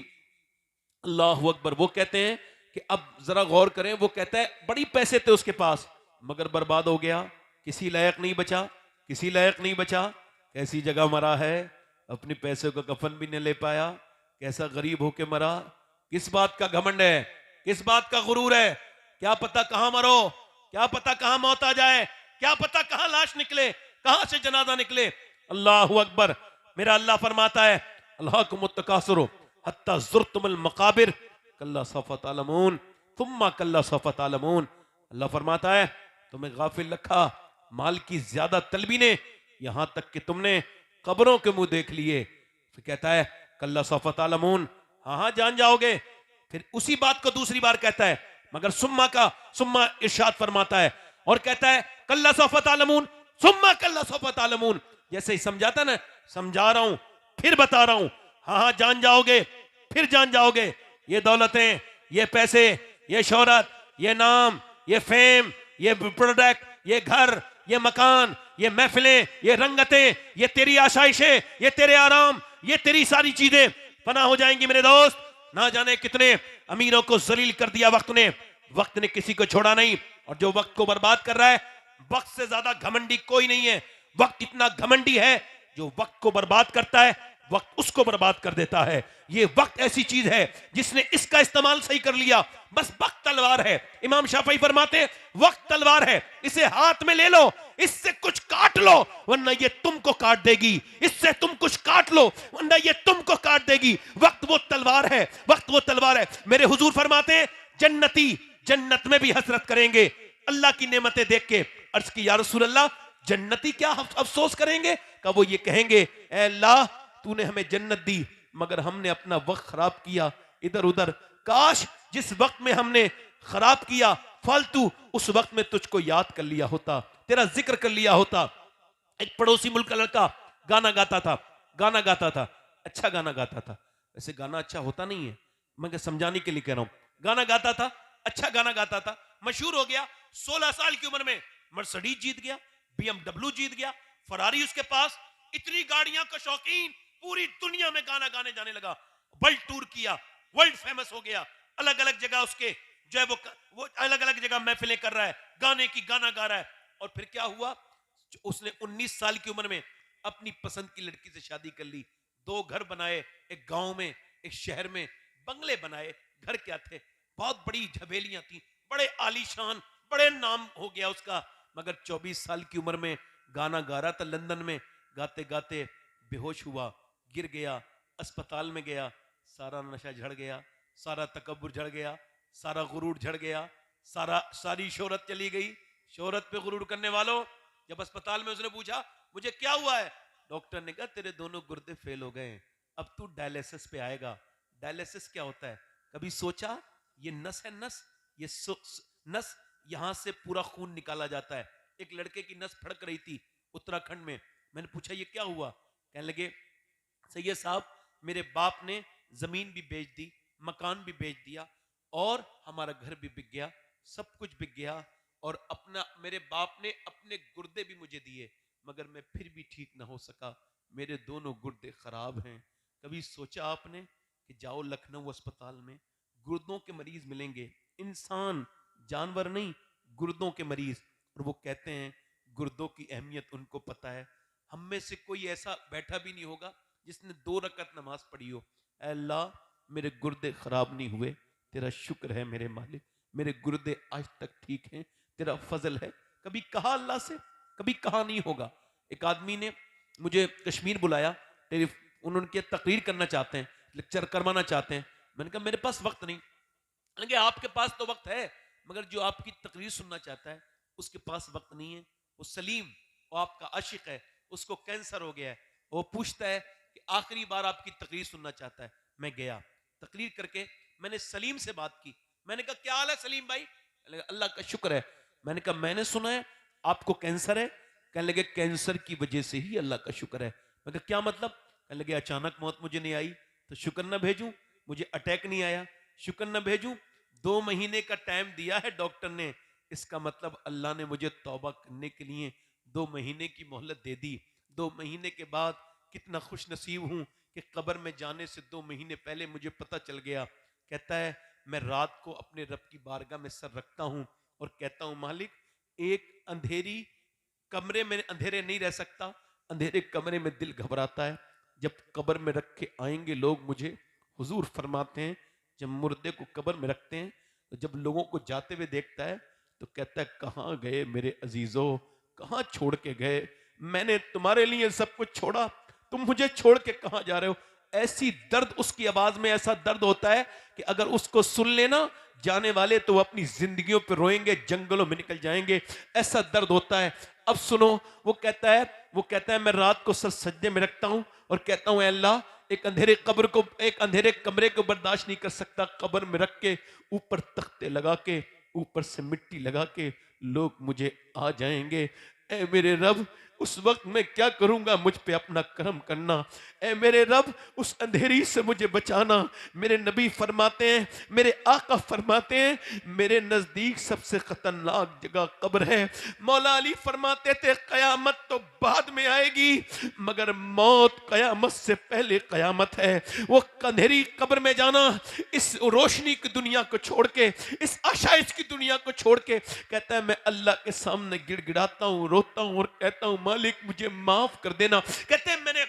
अल्लाह अकबर, वो कहते हैं कि अब जरा गौर करें, वो कहता है बड़ी पैसे थे उसके पास मगर बर्बाद हो गया, किसी लायक नहीं बचा, किसी लायक नहीं बचा। कैसी जगह मरा है, अपने पैसे का कफन भी नहीं ले पाया, कैसा गरीब होके मरा। किस बात का घमंड है, किस बात का गुरूर है? क्या पता कहां मरो, क्या पता कहां मौत आ जाए, क्या पता कहां लाश निकले, कहां से जनाजा निकले। अल्लाह अकबर। मेरा अल्लाह फरमाता है अल्लाहुम्मुत्तकासुरु हत्ता ज़ुरतुमुल मकाबिर कल्ला सौफ़ा तालमून थुम्मा कल्ला सौफ़ा तालमून। अल्लाह फरमाता है तुम्हें गाफिल रखा माल की ज्यादा तलबी ने, यहां तक कि तुमने कब्रों के मुंह देख लिए। फिर कहता है कल्ला सौफ़ा तालमून, हाँ जान जाओगे। फिर उसी बात को दूसरी बार कहता है, मगर सुम्मा इरशाद फरमाता है और कहता है कल्ला सौफ़ा तालमून सुम्मा कल्ला सौफ़ा तालमून। जैसे ही समझाता ना, समझा रहा हूं फिर बता रहा हूं, हाँ जान जाओगे, फिर जान जाओगे। ये दौलतें, ये पैसे, ये शोहरत, ये नाम, ये फेम, ये प्रोडक्ट, ये घर, ये मकान, ये महफिलें, ये रंगतें, ये तेरी आशाइशें, ये तेरे आराम, ये तेरी सारी चीजें फना हो जाएंगी मेरे दोस्त। ना जाने कितने अमीरों को जलील कर दिया वक्त ने। वक्त ने किसी को छोड़ा नहीं, और जो वक्त को बर्बाद कर रहा है, वक्त से ज्यादा घमंडी कोई नहीं है। वक्त इतना घमंडी है, जो वक्त को बर्बाद करता है वक्त उसको बर्बाद कर देता है। ये वक्त ऐसी चीज है जिसने इसका इस्तेमाल सही कर लिया, बस वक्त तलवार है। इमाम शाफई फरमाते हैं वक्त तलवार है, इसे हाथ में ले लो, इससे कुछ काट लो वरना ये तुमको काट देगी, इससे तुम कुछ काट लो वरना ये तुमको काट देगी। वक्त वो तलवार है, वक्त वो तलवार है। मेरे हुजूर फरमाते हैं जन्नती जन्नत में भी हसरत करेंगे अल्लाह की नेमतें देख के। अर्ज की या रसूल अल्लाह, जन्नती क्या अफसोस करेंगे? का वो ये कहेंगे ऐ अल्लाह तूने हमें जन्नत दी मगर हमने अपना वक्त खराब किया इधर उधर। काश जिस वक्त में हमने खराब किया फालतू, उस वक्त में तुझको याद कर लिया होता, तेरा जिक्र कर लिया होता। एक पड़ोसी मुल्क का लड़का गाना गाता था, अच्छा गाना गाता था। वैसे गाना अच्छा होता नहीं है, मैं समझाने के लिए कह रहा हूं। गाना गाता था, अच्छा गाना गाता था, मशहूर हो गया। 16 साल की उम्र में मर्सिडीज जीत गया, BMW जीत गया, फरारी उसके पास, इतनी गाड़ियां का शौकीन, पूरी दुनिया में गाना गाने जाने लगा, वर्ल्ड टूर किया, वर्ल्ड फेमस हो गया। अलग अलग जगह उसके जो है वो अलग अलग जगह महफिलें कर रहा है, गाने की गाना गा रहा है। और फिर क्या हुआ, उसने 19 साल की उम्र में अपनी पसंद की लड़की से शादी कर ली, 2 घर बनाए, एक गांव में एक शहर में, बंगले बनाए। घर क्या थे, बहुत बड़ी झबेलियां थी, बड़े आलीशान, बड़े नाम हो गया उसका। मगर 24 साल की उम्र में गाना गा रहा था लंदन में, गाते गाते बेहोश हुआ, गिर गया, अस्पताल में गया, सारा नशा झड़ गया, सारा तकब्बुर झड़ गया, सारा गुरूर झड़ गया, सारी शोहरत चली गई। शोहरत पे गुरूर करने वालों, जब अस्पताल में उसने पूछा मुझे क्या हुआ है, डॉक्टर ने कहा तेरे दोनों गुर्दे फेल हो गए, अब तू डायलिसिस पे आएगा। डायलिसिस क्या होता है, कभी सोचा? ये नस है, नस, ये नस, यहां से पूरा खून निकाला जाता है। एक लड़के की नस फड़क रही थी उत्तराखंड में, मैंने पूछा ये क्या हुआ, कहने लगे सैयद साहब मेरे बाप ने जमीन भी बेच दी, मकान भी बेच दिया, और हमारा घर भी बिक गया, सब कुछ बिक गया, और मेरे बाप ने अपने गुर्दे भी मुझे दिए, मगर मैं फिर भी ठीक ना हो सका, मेरे दोनों गुर्दे खराब हैं। कभी सोचा आपने कि जाओ लखनऊ अस्पताल में, गुर्दों के मरीज मिलेंगे, इंसान, जानवर नहीं, गुर्दों के मरीज, और वो कहते हैं गुर्दों की अहमियत उनको पता है। हम में से कोई ऐसा बैठा भी नहीं होगा जिसने 2 रकअत नमाज पढ़ी हो, अल्लाह मेरे गुर्दे खराब नहीं हुए, तेरा शुक्र है मेरे मालिक, मेरे गुर्दे आज तक ठीक हैं, तेरा फजल है। कभी कहा अल्लाह से? कभी कहा नहीं होगा। एक आदमी ने मुझे कश्मीर बुलाया, उन्होंने तकरीर करना चाहते हैं, लेक्चर करवाना चाहते हैं। मैंने कहा मेरे पास वक्त नहीं। लेकिन आपके पास तो वक्त है, मगर जो आपकी तकरीर सुनना चाहता है उसके पास वक्त नहीं है। वो सलीम, वो आपका आशिक है, उसको कैंसर हो गया है, वो पूछता है कि आखिरी बार आपकी तकरीर सुनना चाहता है। मैं गया, तकरीर करके मैंने सलीम से बात की। मैंने कहा क्या हाल है सलीम भाई? अल्लाह का शुक्र है। मैंने कहा मैंने सुना है आपको कैंसर है। कहने लगे कैंसर की वजह से ही अल्लाह का शुक्र है। मैं कहा क्या मतलब? कहने लगे अचानक मौत मुझे नहीं आई तो शुक्र ना भेजूं, मुझे अटैक नहीं आया शुक्र ना भेजूं, 2 महीने का टाइम दिया है डॉक्टर ने, इसका मतलब अल्लाह ने मुझे तौबा करने के लिए 2 महीने की मोहलत दे दी। 2 महीने के बाद कितना खुश नसीब हूं कि कब्र में जाने से 2 महीने पहले मुझे पता चल गया। कहता है मैं रात को अपने रब की बारगाह में सर रखता हूं और कहता हूं मालिक, एक अंधेरी कमरे में अंधेरे नहीं रह सकता, अंधेरे कमरे में दिल घबराता है। जब कब्र में रख के आएंगे लोग मुझे, हुजूर फरमाते हैं जब मुर्दे को कब्र में रखते हैं तो जब लोगों को जाते हुए देखता है तो कहता है कहां गए मेरे अजीजों, कहां छोड़ के गए? मैंने तुम्हारे लिए सब कुछ छोड़ा, तुम मुझे छोड़ के कहां जा रहे हो? ऐसी दर्द उसकी आवाज में, ऐसा दर्द होता है कि अगर उसको सुन लेना जाने वाले तो वो अपनी जिंदगियों पे रोएंगे, जंगलों में निकल जाएंगे, ऐसा दर्द होता है। अब सुनो, वो कहता है मैं रात को सर सज्जे में रखता हूं और कहता हूं अल्लाह, एक अंधेरे कमरे को बर्दाश्त नहीं कर सकता, कब्र में रख के ऊपर तख्ते लगा के, ऊपर से मिट्टी लगा के लोग मुझे आ जाएंगे। ऐ मेरे रब, उस वक्त मैं क्या करूंगा? मुझ पे अपना करम करना। ऐ मेरे रब, उस अंधेरी से मुझे बचाना। मेरे नबी फरमाते हैं, मेरे आका फरमाते हैं, मेरे नजदीक सबसे खतरनाक जगह कब्र है। मौला अली फरमाते थे कयामत तो बाद में आएगी मगर मौत कयामत से पहले कयामत है। वो अंधेरी कब्र में जाना, इस रोशनी की दुनिया को छोड़ के, इस आशाइश की दुनिया को छोड़ के, कहता है मैं अल्लाह के सामने गिड़गिड़ाता हूं, रोता हूं और कहता हूं मालिक मुझे माफ कर देना। कहते हैं मैंने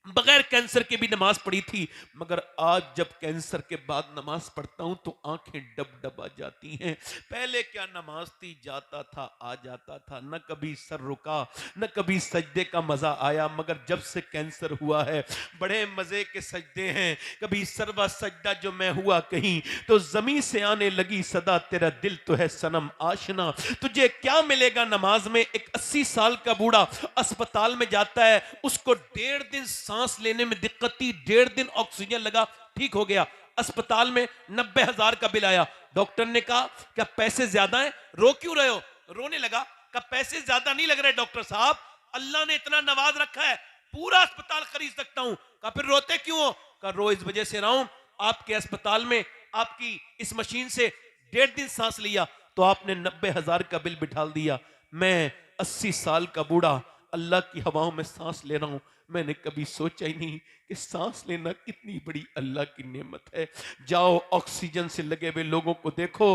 बगैर कैंसर के भी नमाज पढ़ी थी, मगर आज जब कैंसर के बाद नमाज पढ़ता हूं तो आंखें डबडबा जाती हैं। पहले क्या नमाज थी, जाता था आ जाता था, न कभी सर रुका, न कभी सजदे का मजा आया। मगर जब से कैंसर हुआ है बड़े मजे के सजदे हैं। कभी सरवा सजदा जो मैं हुआ कहीं तो जमीन से आने लगी सदा, तेरा दिल तो है सनम आशना, तुझे क्या मिलेगा नमाज में। एक 80 साल का बूढ़ा अस्पताल में जाता है, उसको 1.5 दिन सांस लेने में दिक्कत थी, 1.5 दिन ऑक्सीजन लगा, ठीक हो गया। अस्पताल में 90,000 का बिल आया। डॉक्टर ने कहा क्या पैसे ज्यादा हैं? रो क्यों रहे हो? रोने लगा। क्या पैसे ज्यादा नहीं लग रहे डॉक्टर साहब, अल्लाह ने इतना नवाज रखा है, पूरा अस्पताल खरीद सकता हूं। कहा फिर रोते क्यों हो? कहा रो इस वजह से रहा हूं, आपके अस्पताल में आपकी इस मशीन से 1.5 दिन सांस लिया तो आपने 90,000 का बिल बिठा दिया। मैं 80 साल का बूढ़ा अल्लाह की हवाओं में सांस ले रहा हूं। मैंने कभी सोचा ही नहीं कि सांस लेना कितनी बड़ी अल्लाह की नेमत है। जाओ ऑक्सीजन से लगे हुए लोगों को देखो।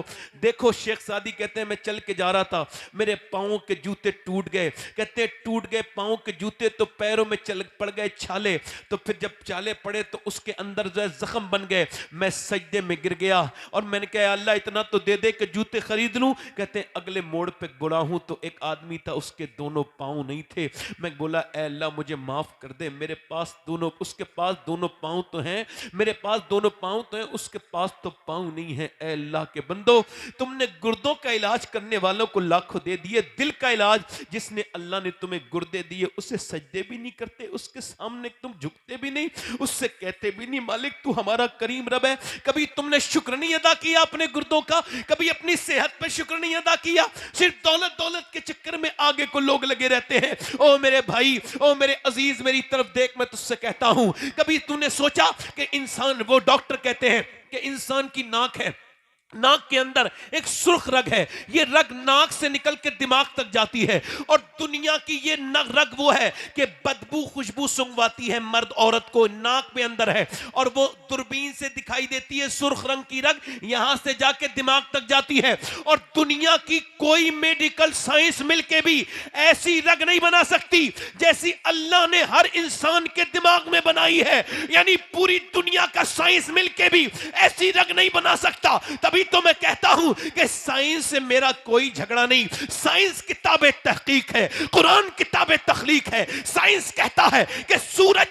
देखो शेख सादी कहते हैं मैं चल के जा रहा था, मेरे पाँव के जूते टूट गए। कहते हैं टूट गए पाँव के जूते तो पैरों में चल पड़ गए छाले, तो फिर जब छाले पड़े तो उसके अंदर जो है जख्म बन गए। मैं सजदे में गिर गया और मैंने कहा अल्लाह इतना तो दे दे कि जूते खरीद लूं। कहते हैं अगले मोड़ पे बुरा हूं तो एक आदमी था, उसके दोनों पाँव नहीं थे। मैं बोला ऐ अल्लाह मुझे माफ कर दे, मेरे पास दोनों, उसके पास दोनों पाँव तो हैं, मेरे पास दोनों पाँव तो हैं, उसके पास तो पाँव नहीं है। ऐ अल्लाह के बंदो, तुमने गुर्दों का इलाज करने वालों को लाखों दे दिए, दिल का इलाज जिसने अल्लाह ने तुम्हें गुर्दे दिए उसे सजदे भी नहीं करते, उसके सामने तुम झुकते भी नहीं, उससे कहते भी नहीं मालिक तू हमारा करीम रब है। कभी तुमने शुक्र नहीं अदा किया अपने गुर्दों का, कभी अपनी सेहत पे शुक्र नहीं अदा किया। सिर्फ दौलत दौलत के चक्कर में आगे को लोग लगे रहते हैं। ओ मेरे भाई, ओ मेरे अजीज, मेरी तरफ देख, मैं तुझसे कहता हूं, कभी तूने सोचा कि इंसान, वो डॉक्टर कहते हैं कि इंसान की नाक है, नाक के अंदर एक सुर्ख रग है, ये रग नाक से निकल के दिमाग तक जाती है, और दुनिया की ये रग वो है कि बदबू खुशबू सुंघवाती है मर्द औरत को, नाक में अंदर है, और वो दूरबीन से दिखाई देती है। सुर्ख रंग की रग यहां से जाके दिमाग तक जाती है, और दुनिया की कोई मेडिकल साइंस मिलके भी ऐसी रग नहीं बना सकती जैसी अल्लाह ने हर इंसान के दिमाग में बनाई है। यानी पूरी दुनिया का साइंस मिलके भी ऐसी रग नहीं बना सकता। तभी तो मैं कहता हूं कि साइंस से मेरा कोई झगड़ा नहीं। साइंस किताबे तहकीक है, कुरान किताबे तखलीक है। साइंस कहता है कि सूरज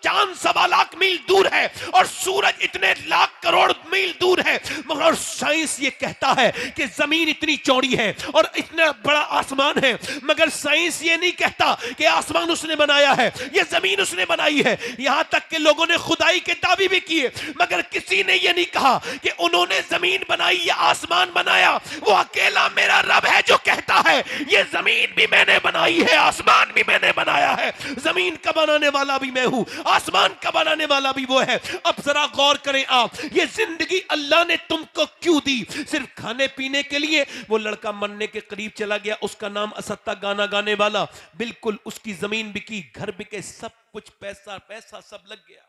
चांद 1.25 लाख मील दूर है और सूरज इतने लाख करोड़ मील दूर है, मगर साइंस ये कहता है कि जमीन इतनी चौड़ी है और इतना बड़ा आसमान है, मगर साइंस ये नहीं कहता कि आसमान उसने बनाया है, ये जमीन उसने बनाई है। यहां तक कि लोगों ने खुदाई के दावे भी किए, मगर किसी ने ये नहीं कहा कि उन्होंने जमीन बनाई या आसमान बनाया। वो अकेला मेरा रब है जो कहता है ये जमीन भी मैंने बनाई है, आसमान भी मैंने बनाया है। जमीन का बनाने वाला भी मैं हूं, आसमान का बनाने वाला भी वो है। अब जरा गौर करें आप, ये जिंदगी अल्लाह ने तुमको क्यों दी? सिर्फ खाने पीने के लिए? वो लड़का मरने के करीब चला गया, उसका नाम असत्ता गाना गाने वाला, बिल्कुल उसकी जमीन बिकी, घर बिके, सब कुछ, पैसा पैसा सब लग गया,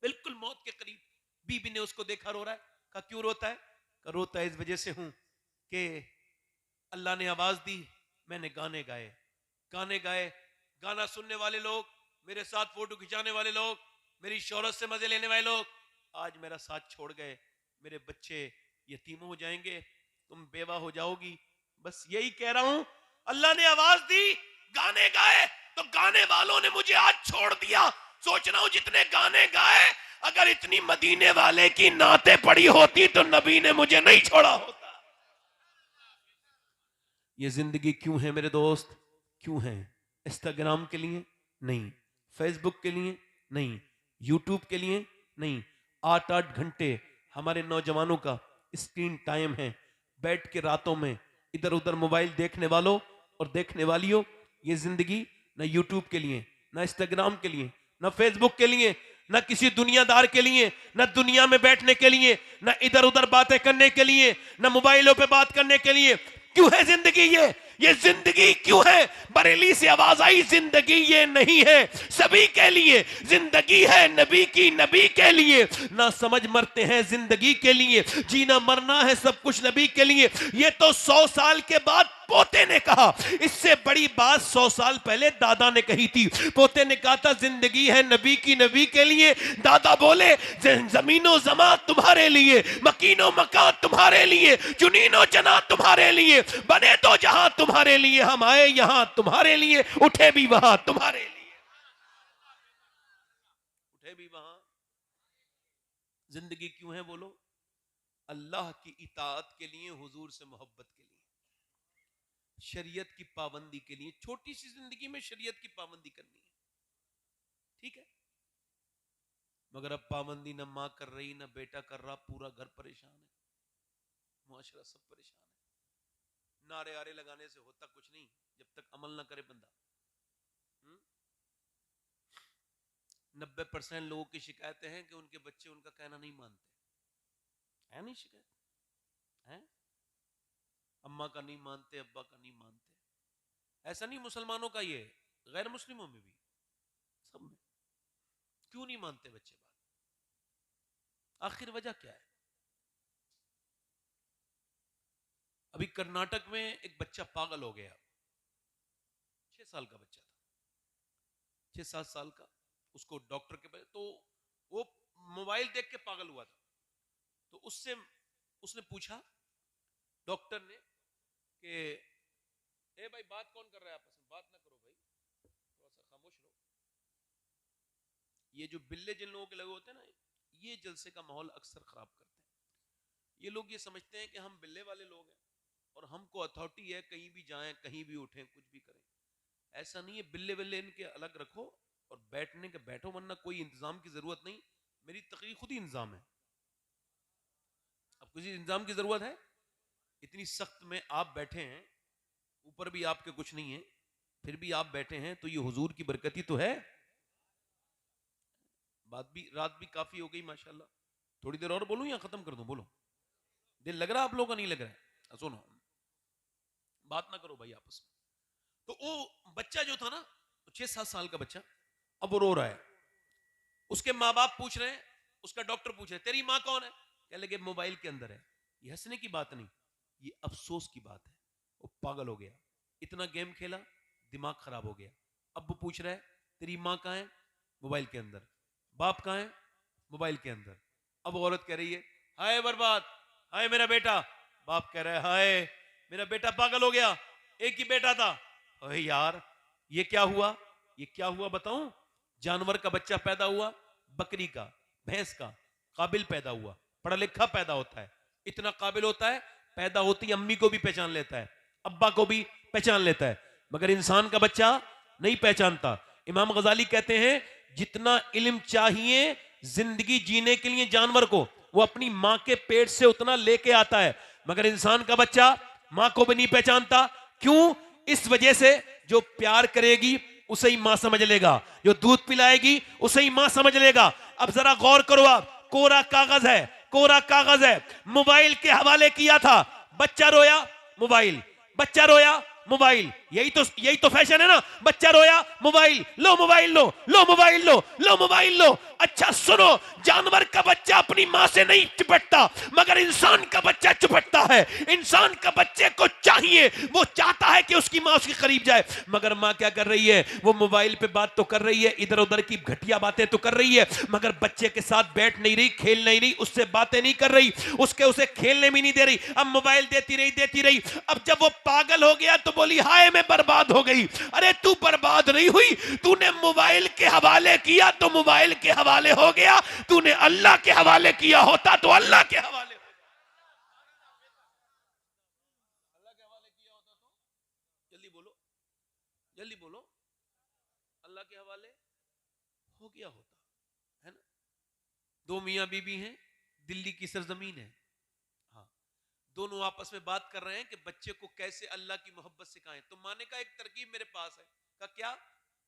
बिल्कुल मौत के करीब। बीबी ने उसको देखा रो रहा है, कहा क्यों रोता है? कहा रोता है इस वजह से हूं कि अल्लाह ने आवाज दी, मैंने गाने गाए, गाने गाए, गाना सुनने वाले लोग, मेरे साथ फोटो खिंचाने वाले लोग, मेरी शोहरत से मजे लेने वाले लोग आज मेरा साथ छोड़ गए। मेरे बच्चे यतीम हो जाएंगे, तुम बेवा हो जाओगी। बस यही कह रहा हूं, अल्लाह ने आवाज दी, गाने गाए, तो गाने वालों ने मुझे आज छोड़ दिया। सोच रहा हूं जितने गाने गाए, अगर इतनी मदीने वाले की नाते पड़ी होती तो नबी ने मुझे नहीं छोड़ा होता। ये जिंदगी क्यों है मेरे दोस्त? क्यों है? इंस्टाग्राम के लिए नहीं, फेसबुक के लिए नहीं, यूट्यूब के लिए नहीं। 8-8 घंटे हमारे नौजवानों का स्क्रीन टाइम है। बैठ के रातों में इधर उधर मोबाइल देखने वालों और देखने वालियों, ये जिंदगी ना यूट्यूब के लिए, ना इंस्टाग्राम के लिए, ना फेसबुक के लिए, ना किसी दुनियादार के लिए, ना दुनिया में बैठने के लिए, ना इधर उधर बातें करने के लिए, ना मोबाइलों पे बात करने के लिए। क्यों है जिंदगी ये जिंदगी क्यों है? बरेली से आवाज आई, जिंदगी ये नहीं है सभी के लिए, जिंदगी है नबी की, नबी के लिए। ना समझ मरते हैं जिंदगी के लिए, जीना मरना है सब कुछ नबी के लिए। ये तो 100 साल के बाद पोते ने कहा, इससे बड़ी बात 100 साल पहले दादा ने कही थी। पोते ने कहा था जिंदगी है नबी की, नबी के लिए। दादा बोले जमीनो जमा तुम्हारे लिए, मकीनो मकान तुम्हारे लिए, जुनीनो जना तुम्हारे लिए, बने तो जहां तुम्हारे लिए, हम आए यहां तुम्हारे लिए, उठे भी वहां तुम्हारे लिए, उठे भी वहां। जिंदगी क्यों है बोलो? अल्लाह की इताअत के लिए, हुजूर से मोहब्बत के लिए, शरीयत की पाबंदी के लिए। छोटी सी जिंदगी में शरीयत की पाबंदी करनी है, ठीक है, मगर अब पाबंदी ना मां कर रही, ना बेटा कर रहा, पूरा घर परेशान है, मुआशरा सब परेशान है। नारे आरे लगाने से होता कुछ नहीं जब तक अमल ना करे बंदा। 90% लोगों की शिकायतें हैं कि उनके बच्चे उनका कहना नहीं मानते, है नहीं शिकायत? है अम्मा का नहीं मानते, अब्बा का नहीं मानते। ऐसा नहीं मुसलमानों का, ये गैर मुस्लिमों में भी, सब में। क्यों नहीं मानते बच्चे बात? आखिर वजह क्या है? अभी कर्नाटक में एक बच्चा पागल हो गया, 6 साल का बच्चा था, 6-7 साल का। उसको डॉक्टर के पास, तो वो मोबाइल देख के पागल हुआ था। तो उससे उसने पूछा डॉक्टर ने कि ए भाई, बात कौन कर रहा है आपस में? बात ना करो भाई, थोड़ा सा खामोश रहो। ये जो बिल्ले जिन लोगों के लगे होते हैं ना, ये जलसे का माहौल अक्सर खराब करते हैं। ये लोग ये समझते हैं कि हम बिल्ले वाले लोग हैं और हमको अथॉरिटी है, कहीं भी जाएं, कहीं भी उठें, कुछ भी करें। ऐसा नहीं है। बिल्ले बिल्ले इनके अलग रखो और बैठने के बैठो, वरना कोई इंतजाम की जरूरत नहीं। मेरी तकरीर खुद ही इंतजाम है। अब किसी इंतजाम की जरूरत है? इतनी सख्त में आप बैठे हैं, ऊपर भी आपके कुछ नहीं है, फिर भी आप बैठे हैं, तो ये हुजूर की बरकत ही तो है। बात भी, रात भी काफी हो गई माशाल्लाह। थोड़ी देर और बोलूं या खत्म कर दूं? बोलो। दिल लग रहा आप लोगों का? नहीं लग रहा है? सुनो, बात ना करो भाई आपस में। तो वो बच्चा जो था ना, 6-7 साल का बच्चा, अब वो रो रहा है। उसके माँ बाप पूछ रहे हैं, उसका डॉक्टर पूछ रहे हैं, तेरी माँ कौन है? कह लगे मोबाइल के अंदर है। ये हंसने की बात नहीं, ये अफसोस की बात है। वो पागल हो गया, इतना गेम खेला, दिमाग खराब हो गया। अब वो पूछ रहा है, तेरी माँ कहाँ है? मोबाइल के अंदर। बाप कहाँ है? मोबाइल के अंदर। अब औरत कह रही है, हाय बर्बाद, हाय मेरा बेटा। बाप कह रहा है, हाय मेरा बेटा पागल हो गया, एक ही बेटा था। अरे यार, ये क्या हुआ? ये क्या हुआ बताऊं? जानवर का बच्चा पैदा हुआ, बकरी का, भैंस का, काबिल पैदा हुआ, पढ़ा लिखा पैदा होता है, इतना काबिल होता है, पैदा होती अम्मी को भी पहचान लेता है, अब्बा को भी पहचान लेता है, मगर इंसान का बच्चा नहीं पहचानता। इमाम गजाली कहते हैं, जितना इल्म चाहिए जिंदगी जीने के लिए जानवर को, वो अपनी मां के पेट से उतना लेके आता है, मगर इंसान का बच्चा मां को भी नहीं पहचानता। क्यों? इस वजह से जो प्यार करेगी उसे ही मां समझ लेगा, जो दूध पिलाएगी उसे ही मां समझ लेगा। अब जरा गौर करो, आप कोरा कागज है, कोरा कागज है, मोबाइल के हवाले किया था, बच्चा रोया मोबाइल, बच्चा रोया मोबाइल, यही तो फैशन है ना। बच्चा रोया मोबाइल लो, मोबाइल लो, लो मोबाइल लो, लो मोबाइल लो। अच्छा सुनो, जानवर का बच्चा अपनी मां से नहीं चिपटता, मगर इंसान का बच्चा चिपटता है। इंसान का बच्चे को चाहिए, वो चाहता है कि उसकी मां उसके करीब जाए, मगर मां क्या कर रही है? वो मोबाइल पे बात तो कर रही है, इधर उधर की घटिया बातें तो कर रही है, मगर बच्चे के साथ बैठ नहीं रही, खेल नहीं रही, उससे बातें नहीं कर रही, उसे खेलने भी नहीं दे रही। अब मोबाइल देती रही। अब जब वो पागल हो गया तो बोली, हाय मैं बर्बाद हो गई। अरे तू बर्बाद नहीं हुई, तूने मोबाइल के हवाले किया तो मोबाइल के हवाले हो गया, तूने अल्लाह के हवाले किया होता तो अल्लाह के हवाले हो गया। अल्लाह के हवाले किया होता तो, जल्दी बोलो, जल्दी बोलो, अल्लाह के हवाले हो गया होता, है ना। दो मियां बीबी हैं, दिल्ली की सरजमीन है, हाँ, दोनों आपस में बात कर रहे हैं कि बच्चे को कैसे अल्लाह की मोहब्बत सिखाएं। तो माँ ने कहा, एक तरकीब मेरे पास है। कहा क्या?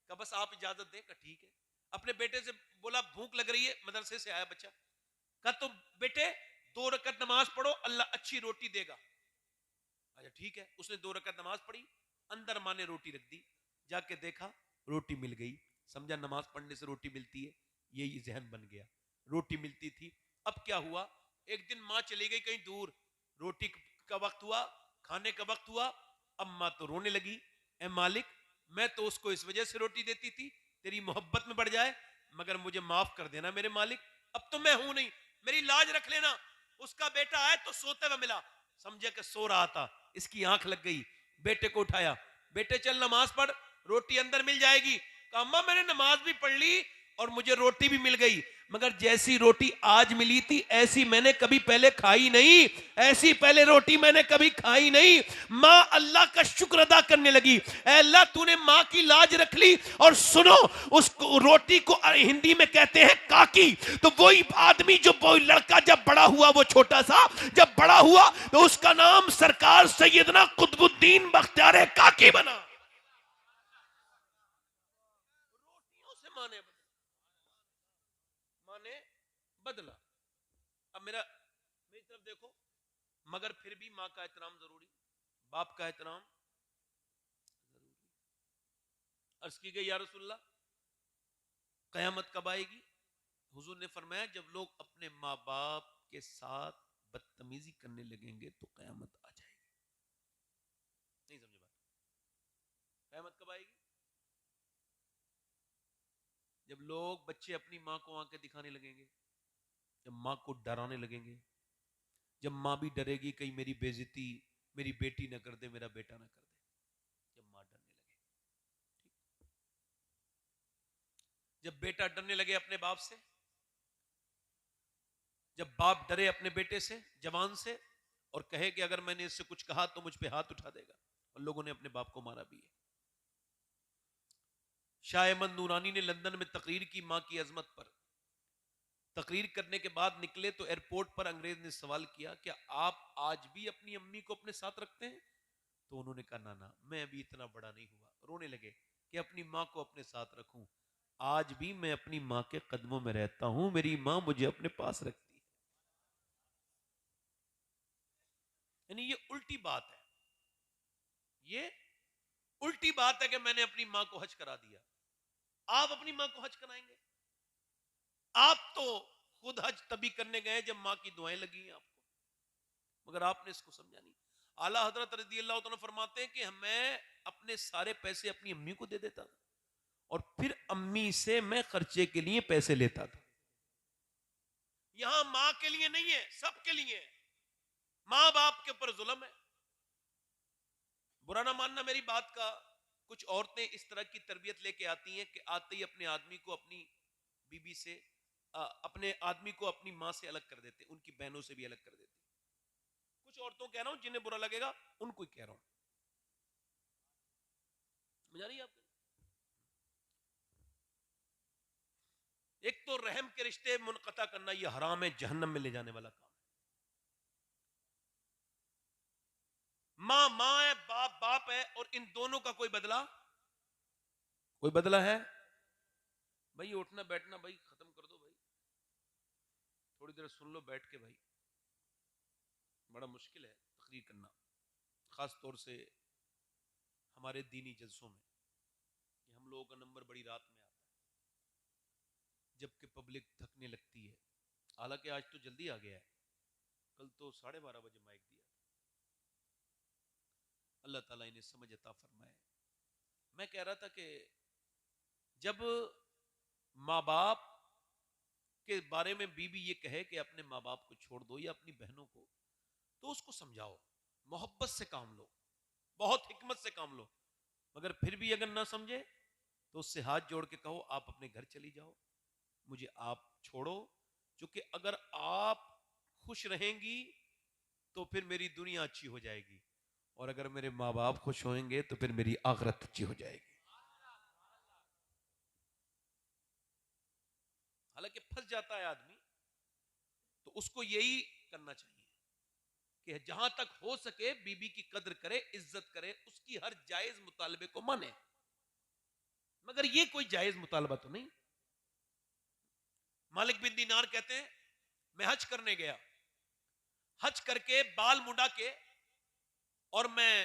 कहा बस आप इजाजत दें। कहा ठीक है। अपने बेटे से बोला, भूख लग रही है, मदरसे से आया बच्चा। कहा तो बेटे 2 रकत नमाज पढ़ो, अल्लाह अच्छी रोटी देगा। अच्छा ठीक है। उसने 2 रकत नमाज पढ़ी, अंदर माँ ने रोटी रख दी, जाके देखा रोटी मिल गई, समझा नमाज पढ़ने से रोटी मिलती है, यही जहन बन गया, रोटी मिलती थी। अब क्या हुआ? एक दिन माँ चली गई कहीं दूर, रोटी का वक्त हुआ, खाने का वक्त हुआ। अब माँ तो रोने लगी, ए मालिक, मैं तो उसको इस वजह से रोटी देती थी तेरी मोहब्बत में बढ़ जाए, मगर मुझे माफ कर देना मेरे मालिक, अब तो मैं हूं नहीं, मेरी लाज रख लेना। उसका बेटा आया तो सोते हुए मिला, समझे कि सो रहा था, इसकी आंख लग गई, बेटे को उठाया, बेटे चल नमाज पढ़, रोटी अंदर मिल जाएगी। कहा अम्मा मैंने नमाज भी पढ़ ली और मुझे रोटी भी मिल गई, मगर जैसी रोटी आज मिली थी ऐसी मैंने कभी पहले खाई नहीं, ऐसी पहले रोटी मैंने कभी खाई नहीं। माँ अल्लाह का शुक्र अदा करने लगी, ऐ अल्लाह तूने माँ की लाज रख ली। और सुनो, उसको रोटी को हिंदी में कहते हैं काकी। तो वही आदमी, जो वो लड़का जब बड़ा हुआ, वो छोटा सा जब बड़ा हुआ तो उसका नाम सरकार सैयदना कुतुबुद्दीन बख्तियार काकी बना। रोटियों से माने बदला। अब मेरी तरफ देखो, मगर फिर भी माँ का एहतराम जरूरी। बाप का एहतराम जरूरी। अर्ज की गई या रसूलल्लाह कयामत कब आएगी? हुजूर ने फरमाया जब लोग अपने माँ बाप के साथ बदतमीजी करने लगेंगे तो कयामत आ जाएगी। नहीं समझे बात? कयामत कब आएगी? जब लोग बच्चे अपनी माँ को आंखें दिखाने लगेंगे, जब माँ को डराने लगेंगे, जब माँ भी डरेगी कहीं मेरी बेइज्जती मेरी बेटी न कर दे, मेरा बेटा न कर दे, जब माँ डरने लगे, ठीक? जब बेटा डरने लगे अपने बाप से, जब बाप डरे अपने बेटे से, जवान से, और कहे कि अगर मैंने इससे कुछ कहा तो मुझ पे हाथ उठा देगा, और लोगों ने अपने बाप को मारा भी है। शाह अहमद नूरानी ने लंदन में तकरीर की मां की अजमत पर। तकरीर करने के बाद निकले तो एयरपोर्ट पर अंग्रेज ने सवाल किया क्या आप आज भी अपनी अम्मी को अपने साथ रखते हैं? तो उन्होंने कहा ना ना, मैं अभी इतना बड़ा नहीं हुआ। रोने लगे कि अपनी माँ को अपने साथ रखूं, आज भी मैं अपनी माँ के कदमों में रहता हूं, मेरी माँ मुझे अपने पास रखती है। यानी ये उल्टी बात है, ये उल्टी बात है कि मैंने अपनी माँ को हज करा दिया। आप अपनी माँ को हज कराएंगे? आप तो खुद हज तभी करने गए जब माँ की दुआएं लगी हैं आपको, मगर आपने इसको समझा नहीं। आला हजरत रज़ी अल्लाह तआला फरमाते हैं कि मैं अपने सारे पैसे अपनी अम्मी को दे देता था और फिर अम्मी से मैं खर्चे के लिए पैसे लेता था। यहां माँ के लिए नहीं है, सबके लिए है। माँ बाप के ऊपर जुल्म है। बुरा ना मानना मेरी बात का, कुछ औरतें इस तरह की तरबियत लेके आती हैं कि आते ही अपने आदमी को अपनी बीबी से अपने आदमी को अपनी माँ से अलग कर देते, उनकी बहनों से भी अलग कर देते। कुछ औरतों कह रहा हूं, जिन्हें बुरा लगेगा उनको ही कह रहा हूं, समझ रही है आपको? एक तो रहम के रिश्ते मुनक़ता करना यह हराम है, जहन्नम में ले जाने वाला काम है। माँ माँ है, बाप बाप है, और इन दोनों का कोई बदला है? भाई उठना बैठना भाई खत्म कर दो भाई, थोड़ी देर सुन लो बैठ के भाई। बड़ा मुश्किल है तकरीर करना, खास तौर से हमारे दीनी जलसों में। कि हम लोगों का नंबर बड़ी रात में आता है जबकि पब्लिक थकने लगती है। हालांकि आज तो जल्दी आ गया है, कल तो 12:30 बजे माइक दिया था। अल्लाह ताला इन्हें समझ अता फरमाए। मैं कह रहा था कि जब माँ बाप के बारे में बीबी ये कहे कि अपने माँ बाप को छोड़ दो या अपनी बहनों को, तो उसको समझाओ, मोहब्बत से काम लो, बहुत हिकमत से काम लो। मगर फिर भी अगर ना समझे तो उससे हाथ जोड़ के कहो आप अपने घर चली जाओ, मुझे आप छोड़ो, क्योंकि अगर आप खुश रहेंगी तो फिर मेरी दुनिया अच्छी हो जाएगी, और अगर मेरे माँ बाप खुश होंगे तो फिर मेरी आखिरत अच्छी हो जाएगी। हालांकि फंस जाता है आदमी, तो उसको यही करना चाहिए कि जहां तक हो सके बीबी की कद्र करे, इज्जत करे, उसकी हर जायज मुतालबे को माने। मगर ये कोई जायज मुतालबा तो नहीं। मालिक बिन दीनार कहते हैं मैं हज करने गया, हज करके बाल मुंडा के, और मैं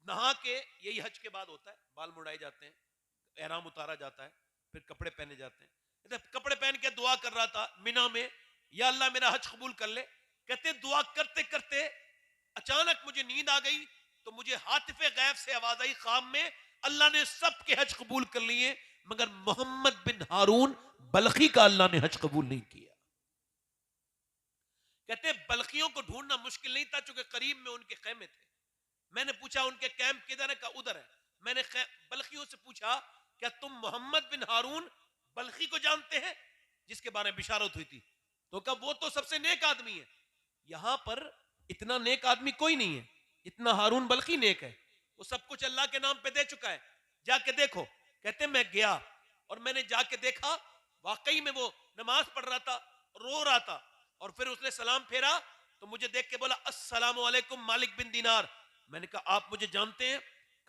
नहा के, यही हज के बाद होता है, बाल मुड़ाए जाते हैं, एहराम उतारा जाता है, फिर कपड़े पहने जाते हैं। कपड़े पहन के दुआ कर रहा था मिना में, या अल्लाह मेरा हज कबूल कर ले। कहते दुआ करते करते अचानक मुझे नींद आ गई, तो मुझे हातिफे गैब से आवाज आई ख्वाब में, अल्लाह ने सबके हज कबूल कर लिए, मगर मोहम्मद बिन हारून बल्खी का अल्लाह ने हज कबूल नहीं किया। कहते बल्खियों को ढूंढना मुश्किल नहीं था, चूंकि करीब में उनके खैमे थे। मैंने पूछा उनके कैंप किधर है? का उधर है। मैंने बल्खियों से पूछा क्या तुम मोहम्मद बिन हारून बल्खी को जानते हैं जिसके बारे में बिशारत हुई थी? तो कहा वो तो सबसे नेक आदमी है। यहां पर इतना नेक आदमी कोई नहीं है, इतना हारून बल्खी नेक है। वो सब कुछ अल्लाह के नाम पे दे चुका है, जाके देखो। कहते मैं गया और मैंने जाके देखा, वाकई में वो नमाज पढ़ रहा था, रो रहा था, और फिर उसने सलाम फेरा तो मुझे देख के बोला अस्सलामु अलैकुम मालिक बिन दीनार। मैंने कहा आप मुझे जानते हैं?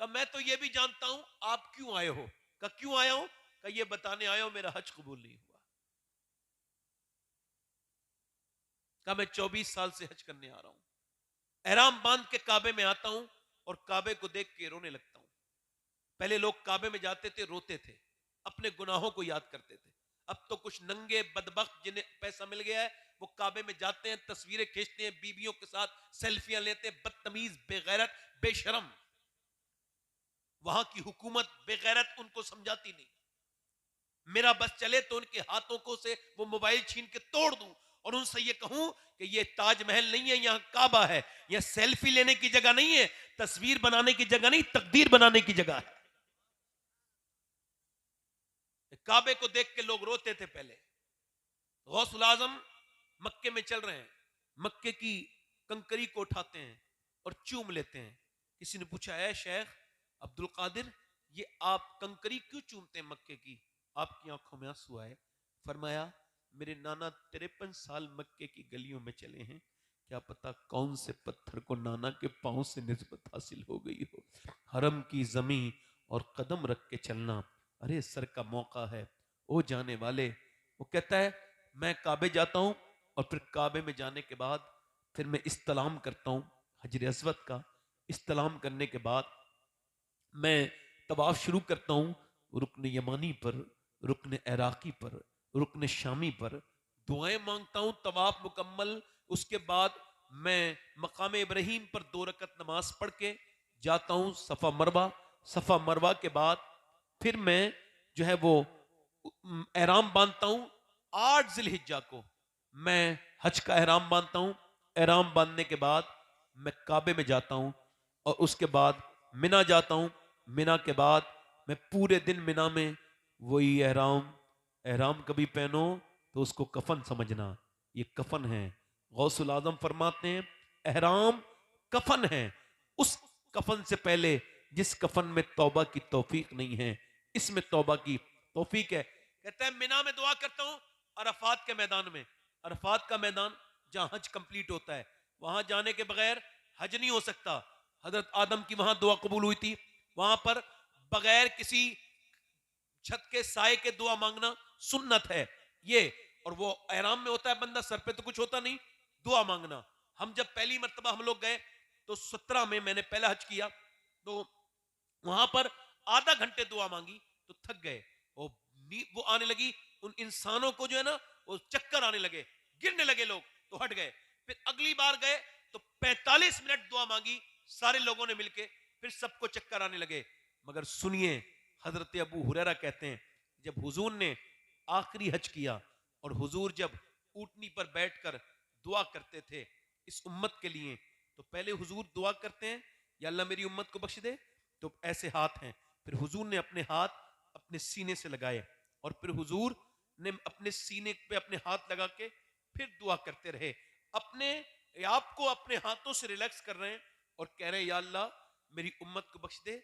कहा मैं तो ये भी जानता हूं, आप क्यों आए हो? कहा क्यों आया हूं? कहा ये बताने आया हूं मेरा हज कबूल नहीं हुआ। कहा मैं 24 साल से हज करने आ रहा हूं, एहराम बांध के काबे में आता हूं, और काबे को देख के रोने लगता हूं। पहले लोग काबे में जाते थे, रोते थे, अपने गुनाहों को याद करते थे। अब तो कुछ नंगे बदबख्त जिन्हें पैसा मिल गया है वो काबे में जाते हैं, तस्वीरें खींचते हैं, बीवियों के साथ सेल्फियां लेते हैं, बदतमीज, बेगैरत, बेशरम। वहां की हुकूमत बेगैरत उनको समझाती नहीं। मेरा बस चले तो उनके हाथों को से वो मोबाइल छीन के तोड़ दूं और उनसे ये कहूं कि ये ताजमहल नहीं है, यहां काबा है। यह सेल्फी लेने की जगह नहीं है, तस्वीर बनाने की जगह नहीं, तकदीर बनाने की जगह है। काबे को देख के लोग रोते थे पहले। गौसुल आजम मक्के में चल रहे हैं, मक्के की कंकरी को उठाते हैं और चूम लेते हैं। किसी ने पूछा, है शेख अब्दुल कादिर, ये आप कंकरी क्यों चूमते हैं मक्के की? आपकी आंखों में आंसू आए। फरमाया, मेरे नाना 53 साल मक्के की गलियों में चले हैं, क्या पता कौन से पत्थर को नाना के पांव से निस्बत हासिल हो गई हो। हरम की जमीन और कदम रख के चलना, अरे सर का मौका है ओ जाने वाले। वो कहता है, मैं काबे जाता हूं और फिर काबे में जाने के बाद फिर मैं इस्तलाम करता हूं हजर अस्वद का। इस्तलाम करने के बाद मैं तवाफ शुरू करता हूं रुकन यमानी पर, रुकन इराकी पर, रुकन शामी पर, दुआएं मांगता हूं। तवाफ मुकम्मल, उसके बाद मैं मकाम इब्राहीम पर 2 रकत नमाज पढ़ के जाता हूं सफ़ा मरवा। सफ़ा मरवा के बाद फिर मैं जो है वो एहराम बांधता हूं। 8 जिलहिज्जा को मैं हज का एहराम बांधता हूं। एहराम बांधने के बाद मैं काबे में जाता हूं और उसके बाद मिना जाता हूं। मिना के बाद मैं पूरे दिन मिना में वही एहराम कभी पहनो तो उसको कफन समझना, ये कफन है। गौसुल आजम फरमाते हैं, एहराम कफन है। उस कफन से पहले जिस कफन में तौबा की तौफीक नहीं है, इसमें तौबा की तौफीक है। कहता है, मिना में दुआ करता हूं अरफात के मैदान में। अरफात का मैदान जहां हज कंप्लीट होता है, वहां जाने के बगैर हज नहीं हो सकता। हजरत आदम की वहां दुआ कबूल हुई थी। वहां पर बगैर किसी छत के साए के दुआ मांगना सुन्नत है ये। और वो एहराम में होता है बंदा, सर पे तो कुछ होता नहीं, दुआ मांगना। हम जब पहली मर्तबा हम लोग गए तो 17 में मैंने पहला हज किया, तो वहां पर आधा घंटे दुआ मांगी तो थक गए। वो आने लगी उन इंसानों को जो है ना, वो चक्कर आने लगे, गिरने लगे लोग, तो हट गए। फिर अगली बार गए तो 45 मिनट दुआ मांगी सारे लोगों ने मिलके, फिर सबको चक्कर आने लगे। मगर सुनिए, हजरत अबू हुरैरा कहते हैं, जब हुजूर ने आखिरी हज किया और हुजूर जब ऊंटनी पर बैठकर दुआ करते थे इस उम्मत के लिए, तो पहले हुजूर दुआ करते हैं, या अल्लाह मेरी उम्मत को बख्श दे, तो ऐसे हाथ हैं। फिर हुजूर ने अपने हाथ अपने सीने से लगाए और फिर हुजूर ने अपने सीने पे अपने हाथ लगा के फिर दुआ करते रहे। अपने आप को अपने हाथों से रिलैक्स कर रहे हैं और कह रहे हैं, या अल्लाह मेरी उम्मत को बख्श दे।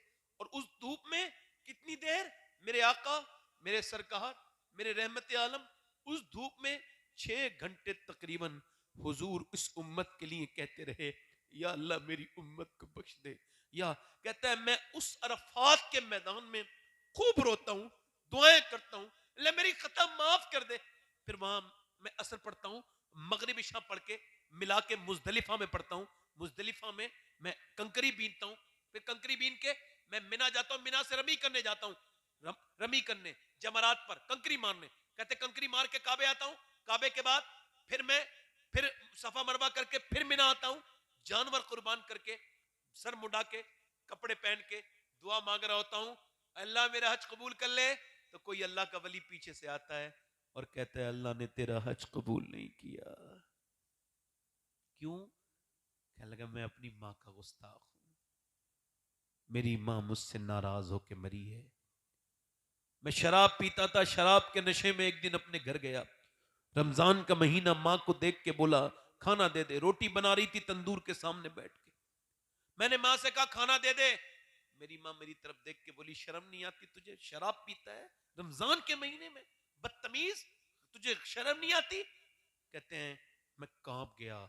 और उस धूप में कितनी देर मेरे आका, मेरे सरकार, मेरे रहमत आलम, उस धूप में 6 घंटे तकरीबन हुजूर इस उम्मत के लिए कहते रहे, या अल्लाह मेरी उम्मत को बख्श दे। या कहता है, मैं उस अरफात के मैदान में खूब रोता हूं, दुआएं करता हूं, अल्लाह मेरी खता माफ कर दे। फिर वहां मैं असर पढ़ता हूं, मगरिब इशा पढ़ के मिला के मुजदलिफा में पढ़ता हूं। मुजदलिफा में मैं कंकरी बीनता हूं, फिर कंकरी बीन के मैं मिना जाता हूं। मिना से रमी करने जाता हूं, रमी करने जमरात पर कंकरी मारने। कहते कंकरी मार के काबे आता हूं। काबे के बाद फिर मैं फिर सफा मरवा करके फिर मिना आता हूं, जानवर कुर्बान करके, सर मुंडा के, कपड़े पहन के दुआ मांग रहा होता हूं, अल्लाह मेरा हज कबूल कर ले। तो कोई अल्लाह का वली पीछे से आता है और कहता है, अल्लाह ने तेरा हज कबूल नहीं किया। क्यों? कहने लगा, मैं अपनी माँ का गुस्ताख हूं, मेरी माँ मुझसे नाराज होके मरी है। मैं शराब पीता था, शराब के नशे में एक दिन अपने घर गया, रमजान का महीना, माँ को देख के बोला, खाना दे दे। रोटी बना रही थी तंदूर के सामने बैठ के। मैंने माँ से कहा, खाना दे दे। मेरी माँ मेरी तरफ देख के बोली, शर्म नहीं आती तुझे? शराब पीता है रमजान के महीने में, बदतमीज, तुझे शर्म नहीं आती? कहते हैं, मैं कांप गया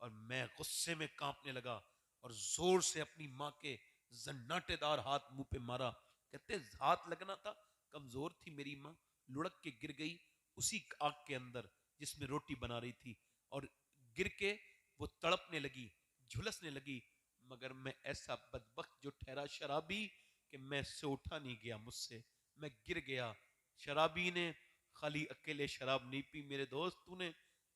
और मैं गुस्से में कांपने लगा और जोर से अपनी माँ के जन्नाटेदार हाथ मुंह पे मारा। कहते हाथ लगना था, कमजोर थी मेरी माँ, लुढ़क के गिर गई उसी आग के अंदर जिसमें रोटी बना रही थी, और गिर के वो तड़पने लगी, झुलसने लगी। मगर मैं ऐसा बदबख्त जो ठहरा शराबी कि मैं से उठा नहीं गया मुझसे, मैं गिर गया। शराबी ने खाली अकेले शराब नहीं पी मेरे दोस्त,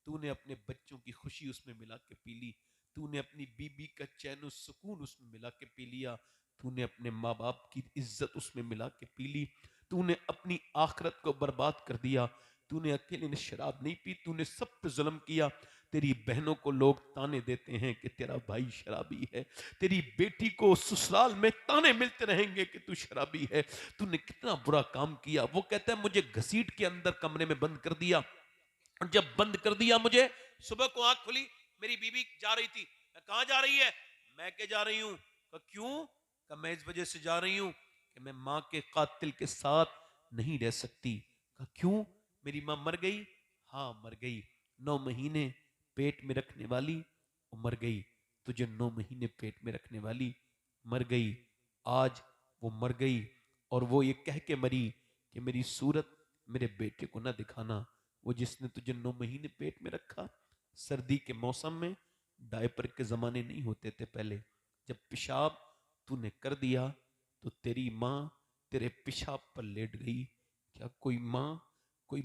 तूने अपने बच्चों की खुशी उसमें मिला के पी ली, तूने अपनी बीबी का चैन सुकून उसमें मिला के पी लिया, तूने अपने माँ बाप की इज्जत उसमें मिला के पी ली, तूने अपनी आखिरत को बर्बाद कर दिया। तूने अकेले ने शराब नहीं पी, तूने सब पे जुल्म किया। तेरी बहनों को लोग ताने देते हैं कि तेरा भाई शराबी है, तेरी बेटी को ससुराल में ताने मिलते रहेंगे कि तू शराबी है। तूने कितना बुरा काम किया। वो कहता है मुझे घसीट के अंदर कमरे में बंद कर दिया, और जब बंद कर दिया मुझे, सुबह को आंख खुली, मेरी बीबी जा रही थी। कहां जा रही है? मैं के जा रही हूं। क्यों? मैं इस वजह से जा रही हूं कि मैं मां के कातिल के साथ नहीं रह सकती। क्यों? मेरी मां मर गई। हाँ मर गई, 9 महीने पेट में रखने वाली वो मर गई। तुझे 9 महीने पेट में रखने वाली मर गई। आज वो मर गई और वो ये कह के मरी कि मेरी सूरत मेरे बेटे को ना दिखाना। वो जिसने तुझे 9 महीने पेट में रखा, सर्दी के मौसम में डायपर के जमाने नहीं होते थे पहले, जब पेशाब तूने कर दिया तो तेरी माँ तेरे पेशाब पर लेट गई। क्या कोई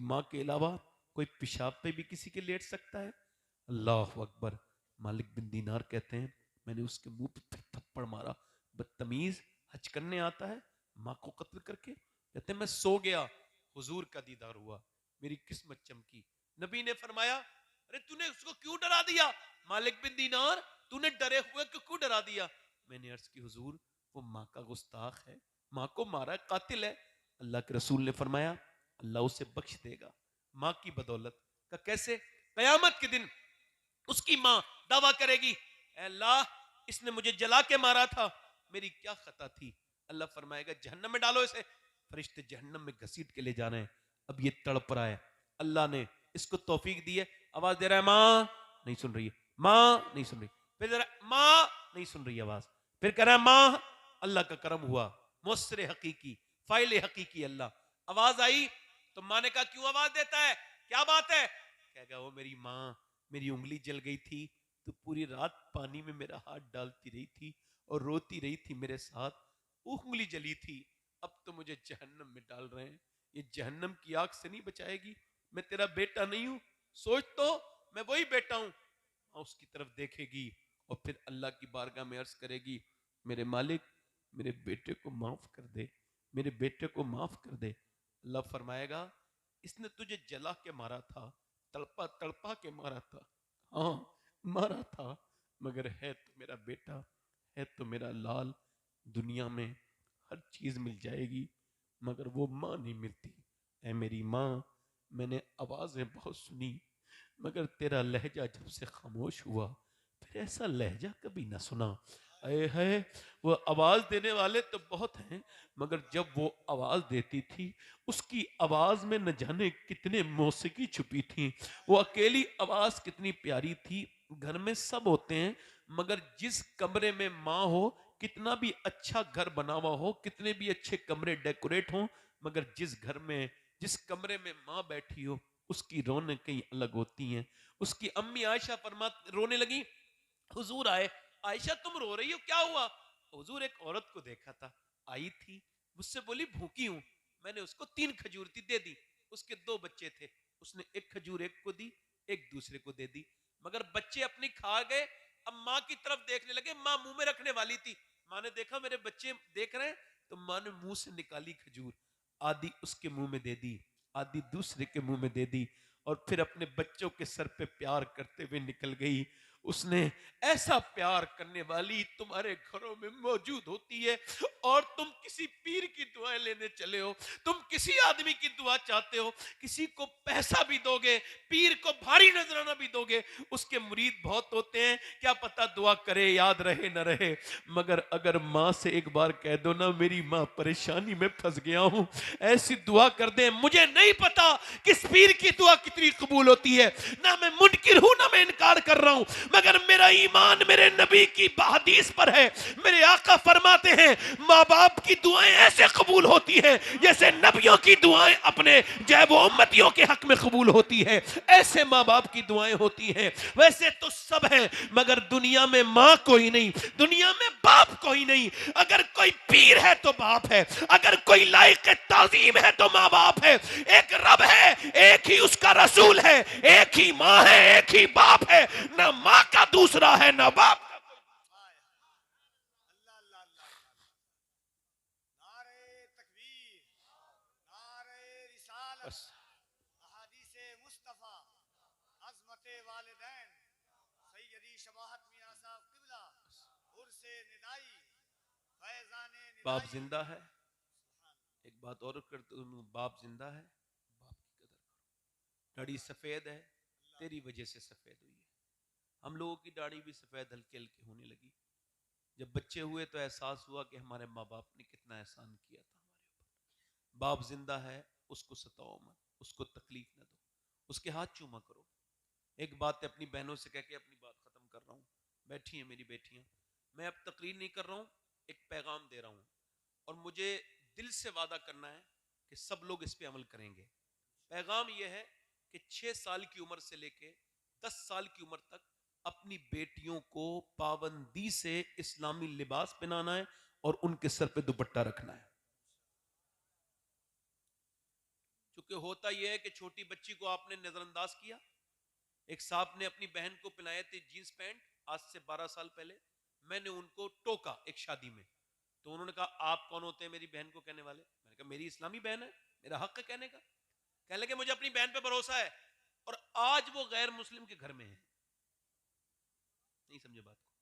माँ के अलावा कोई पेशाब पे भी किसी के लेट सकता है? अल्लाह अकबर। मालिक बिन दीनार कहते हैं मैंने उसके मुंह पे फिर थप्पड़ मारा। बदतमीज, हज करने आता है माँ को कत्ल करके। कहते हैं मैं सो गया, हुजूर का दीदार हुआ, मेरी किस्मत चमकी। नबी ने फरमाया अरे तूने उसको क्यों डरा दिया? मालिक बिन दीनार तूने डरे हुए क्यों डरा दिया? मैंने अर्ज की हुजूर वो माँ का गुस्ताख है, माँ को मारा, कातिल है। अल्लाह के रसूल ने फरमाया अल्लाह उसे बख्श देगा माँ की बदौलत। का कैसे? कयामत के दिन उसकी माँ दावा करेगी अल्लाह इसने मुझे जला के मारा था, मेरी क्या खता थी? अल्लाह फरमाएगा जहन्नम में डालो इसे। फरिश्ते जहन्नम में घसीट के ले जाना है। अब ये तड़प रहा है, अल्लाह ने इसको तौफीक दी है, आवाज दे रहा है माँ नहीं सुन रही है, माँ नहीं सुन रही, फिर दे रहा है माँ नहीं सुन रही आवाज, फिर कह रहा है माँ। अल्लाह का करम हुआ, मुस्र हकीकी, फाइल हकीकी अल्लाह। आवाज आई तो माँ ने कहा क्यों आवाज देता है, क्या बात है? कहेगा वो मेरी माँ, मेरी उंगली जल गई थी तो पूरी रात पानी में मेरा हाथ डालती रही थी और रोती रही थी मेरे साथ, उंगली जली थी, अब तो मुझे जहन्नम में डाल रहे हैं, ये जहन्नम की आग से नहीं बचाएगी। मैं तेरा बेटा नहीं हूं, सोच तो मैं वही बेटा हूं। उसकी तरफ देखेगी और फिर अल्लाह की बारगाह में अर्ज करेगी मेरे मालिक मेरे बेटे को माफ कर दे, मेरे बेटे को माफ कर दे। अल्लाह फरमाएगा इसने तुझे जला के मारा था, तड़पा तड़पा के मारा था, हाँ मारा था, मगर है तो मेरा बेटा, है तो मेरा लाल। दुनिया में हर चीज मिल जाएगी मगर वो माँ नहीं मिलती। ऐ मेरी माँ, मैंने आवाजें बहुत सुनी मगर तेरा लहजा जब से खामोश हुआ फिर ऐसा लहजा कभी ना सुना। अरे है वो आवाज देने वाले तो बहुत हैं मगर जब वो आवाज देती थी उसकी आवाज में न जाने कितने मौसीकी छुपी थी। वो अकेली आवाज कितनी प्यारी थी। घर में सब होते हैं मगर जिस कमरे में माँ हो, कितना भी अच्छा घर बना हुआ हो, कितने भी अच्छे कमरे डेकोरेट हो, मगर जिस कमरे में माँ बैठी हो उसकी रौनकें अलग होती हैं। उसकी अम्मी आयशा रोने लगी, हुजूर आए। आयशा तुम रो रही हो, क्या हुआ? हुजूर एक औरत को देखा था, आई थी, मुझसे बोली भूखी हूं, मैंने उसको 3 खजूर दे दी। उसके 2 बच्चे थे, उसने 1 खजूर एक को दी, एक दूसरे को दे दी, मगर बच्चे अपनी खा गए। अब माँ की तरफ देखने लगे, माँ मुंह में रखने वाली थी। माँ ने देखा मेरे बच्चे देख रहे हैं तो माँ ने मुंह से निकाली खजूर, आधी उसके मुंह में दे दी, आधी दूसरे के मुंह में दे दी और फिर अपने बच्चों के सर पे प्यार करते हुए निकल गई। उसने ऐसा प्यार करने वाली तुम्हारे घरों में मौजूद होती है और तुम किसी पीर की दुआएं लेने चले हो, तुम किसी आदमी की दुआ चाहते हो, किसी को पैसा भी दोगे, पीर को भारी नजराना भी दोगे, उसके मुरीद बहुत होते हैं, क्या पता दुआ करे याद रहे न रहे। मगर अगर माँ से एक बार कह दो ना मेरी माँ परेशानी में फंस गया हूं, ऐसी दुआ कर दे, मुझे नहीं पता किस पीर की दुआ कितनी कबूल होती है, ना मैं मुनकिर हूं ना मैं इनकार कर रहा हूं, मगर मेरा ईमान मेरे नबी की हदीस पर है। मेरे आका फरमाते हैं माँ बाप की दुआएं ऐसे कबूल कबूल होती है, जैसे नबियों की दुआएं अपने जो है वो उम्मतियों के हक में कबूल होती है, ऐसे माँ बाप की दुआएं होती हैं। वैसे तो सब हैं, मगर दुनिया में माँ कोई नहीं, दुनिया में बाप कोई नहीं। अगर कोई पीर है तो बाप है, अगर कोई लायक ताजीम है तो माँ बाप है। एक रब है, एक ही उसका रसूल है, एक ही माँ है, एक ही बाप है, ना माँ का दूसरा है ना बाप का। अल्लाह अल्लाह अल्लाह नारे तकबीर नारे रिसालत बस अहादीसे मुस्तफा अज़मते वालिदैन सैयदी शबाहत मियां साहब क़िबला उर्से निदाई फैज़ाने बाप निदाई। जिंदा है। एक बात और करते हूं, बाप जिंदा है, बाप की कदर करो। दाढ़ी सफेद है, तेरी वजह से सफेद हुई है। हम लोगों की दाढ़ी भी सफेद हल्के हल्के होने लगी। जब बच्चे हुए तो एहसास हुआ कि हमारे माँ बाप ने कितना एहसान किया था हमारे ऊपर। बाप जिंदा है, उसको सताओ मत, उसको तकलीफ न दो, उसके हाथ चूमा करो। एक बात अपनी बहनों से कह के अपनी बात खत्म कर रहा हूँ। बैठी है मेरी बेटियां, मैं अब तकरीर नहीं कर रहा हूँ, एक पैगाम दे रहा हूँ, और मुझे दिल से वादा करना है कि सब लोग इस पे अमल करेंगे। पैगाम यह है कि 6 साल की उम्र से लेके 10 साल की उम्र तक अपनी बेटियों को पाबंदी से इस्लामी लिबास पहनाना है और उनके सर पे दुपट्टा रखना है। क्योंकि होता यह है कि छोटी बच्ची को आपने नजरअंदाज किया। एक साहब ने अपनी बहन को पहनाए थे जींस पैंट, आज से 12 साल पहले। मैंने उनको टोका एक शादी में, तो उन्होंने कहा आप कौन होते हैं मेरी बहन को कहने वाले। मैंने कहा मेरी इस्लामी बहन है, मेरा हक है कहने का। कहने लगे मुझे अपनी बहन पे भरोसा है, और आज वो गैर मुस्लिम के घर में है। नहीं समझे बात को,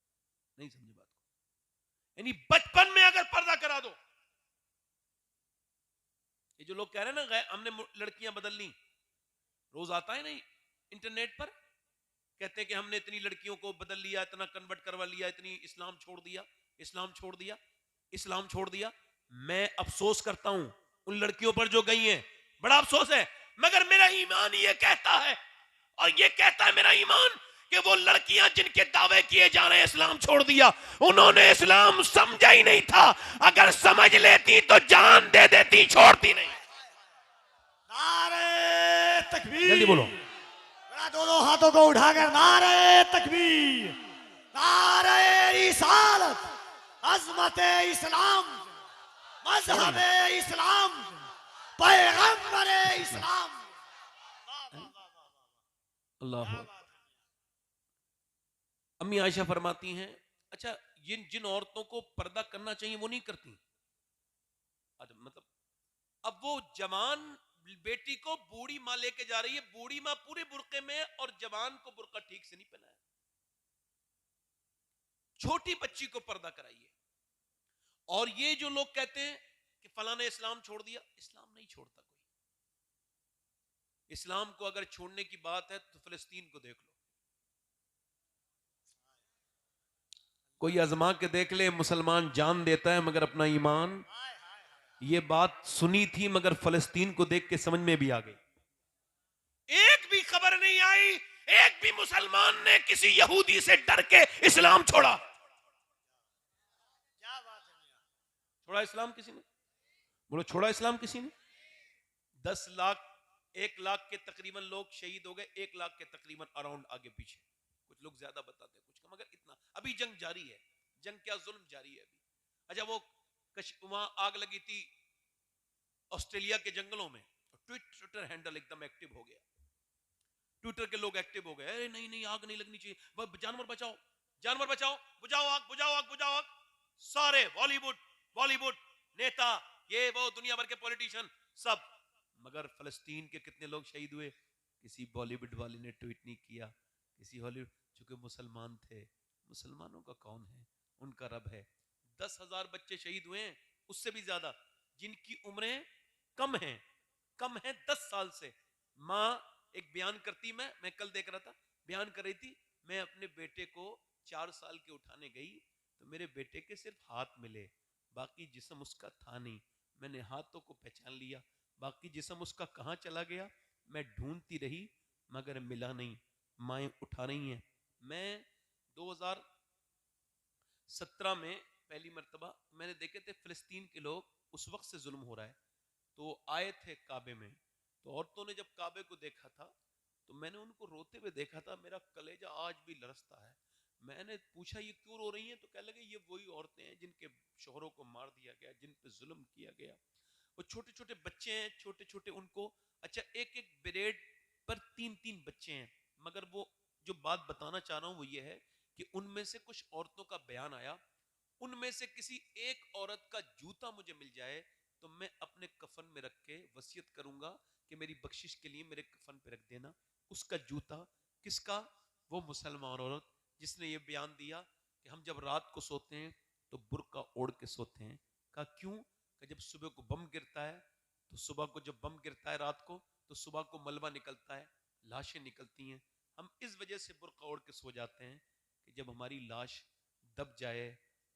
नहीं समझे बात को। यानी बचपन में अगर पर्दा करा दो, ये जो लोग कह रहे हैं ना हमने लड़कियां बदल ली, रोज आता है नहीं इंटरनेट पर, कहते हैं कि हमने इतनी लड़कियों को बदल लिया, इतना कन्वर्ट करवा लिया, इतनी इस्लाम छोड़ दिया, इस्लाम छोड़ दिया, इस्लाम छोड़ दिया। मैं अफसोस करता हूं उन लड़कियों पर जो गई हैं, बड़ा अफसोस है। मगर मेरा ईमान ये कहता है, और ये कहता है मेरा ईमान, कि वो लड़कियां जिनके दावे किए जा रहे हैं इस्लाम छोड़ दिया, उन्होंने इस्लाम समझा ही नहीं था। अगर समझ लेती तो जान दे देती, छोड़ती नहीं। नारे तकबीर, जल्दी बोलो। जरा दोनों हाथों को उठाकर नारे तकबीर नारे रिसालत अज़मते इस्लाम मज़हबे इस्लाम पैगंबरे इस्लाम। अल्लाह। अम्मी आयशा फरमाती हैं, अच्छा जिन जिन औरतों को पर्दा करना चाहिए वो नहीं करती। अच्छा मतलब अब वो जवान बेटी को बूढ़ी माँ लेके जा रही है, बूढ़ी माँ पूरे बुर्के में और जवान को बुर्का ठीक से नहीं पहनाया। छोटी बच्ची को पर्दा कराइए। और ये जो लोग कहते हैं कि फलां ने इस्लाम छोड़ दिया, इस्लाम नहीं छोड़ता कोई। इस्लाम को अगर छोड़ने की बात है तो फिलिस्तीन को देख लो, कोई आजमा के देख ले, मुसलमान जान देता है मगर अपना ईमान। ये बात सुनी थी मगर फिलिस्तीन को देख के समझ में भी आ गई। एक भी खबर नहीं आई, एक भी मुसलमान ने किसी यहूदी से डर के इस्लाम छोड़ा। क्या बात है मियां? छोड़ा इस्लाम किसी ने? बोलो छोड़ा इस्लाम किसी ने? 10 लाख 1 लाख के तकरीबन लोग शहीद हो गए, 1 लाख के तकरीबन अराउंड आगे पीछे, कुछ लोग ज्यादा बताते हैं कुछ कम, मगर इतना। अभी जंग जारी है, जंग क्या जुल्म जारी है अभी। अच्छा वो वहां आग लगी थी ऑस्ट्रेलिया के जंगलों में, ट्विटर हैंडल एकदम एक्टिव हो गया, ट्विटर के लोग एक्टिव हो गए, अरे नहीं नहीं आग नहीं लगनी चाहिए, जानवर बचाओ, जानवर बचाओ, बुझाओ आग, बुझाओ आग, बुझाओ आग। सारे बॉलीवुड नेता, ये वो दुनिया भर के पॉलिटिशियन सब। मगर फिलिस्तीन के कितने लोग शहीद हुए? किसी बॉलीवुड वाले ने ट्वीट नहीं किया, किसी हॉलीवुड, चूंकि मुसलमान थे। मुसलमानों का कौन है? उनका रब है। 10,000 बच्चे शहीद हुए हैं, उससे भी ज्यादा, जिनकी उम्रें कम हैं 10 साल से। माँ एक बयान करती, मैं कल देख रहा था, बयान कर रही थी, मैं अपने बेटे को 4 साल के उठाने गई तो मेरे बेटे के सिर्फ हाथ मिले, बाकी जिस्म उसका था नहीं। मैंने हाथों को पहचान लिया, बाकी जिस्म उसका कहाँ चला गया मैं ढूंढती रही मगर मिला नहीं। माएँ उठा रही हैं। मैं 2017 में पहली मर्तबा मैंने देखे थे फिलिस्तीन के लोग उस वक्त से जुल्म हो रहा है। तो आए थे काबे में, तो औरतों ने जब काबे को देखा था तो मैंने उनको रोते हुए देखा था, मेरा कलेजा आज भी लरसता है। मैंने पूछा ये क्यों रो रही हैं, तो कह लगे ये वही औरतें हैं जिनके शोहरों को मार दिया गया, जिन पे जुल्म किया गया। वो छोटे छोटे बच्चे हैं, छोटे छोटे उनको, अच्छा एक एक ब्रेड पर 3-3 बच्चे हैं। मगर वो जो बात बताना चाह रहा हूं वो ये है कि उनमें से कुछ औरतों का बयान आया, उनमें से किसी एक औरत का जूता मुझे मिल जाए तो मैं अपने कफन में रख के वसीयत करूंगा कि मेरी बख्शिश के लिए मेरे कफन पे रख देना। उसका जूता किसका? वो मुसलमान औरत जिसने ये बयान दिया कि हम जब रात को सोते हैं तो बुर्का ओढ़ के सोते हैं। कहा क्यों? कि जब सुबह को बम गिरता है, तो सुबह को जब बम गिरता है रात को, तो सुबह को मलबा निकलता है, लाशें निकलती हैं, हम इस वजह से बुर्का ओढ़ के सो जाते हैं कि जब हमारी लाश दब जाए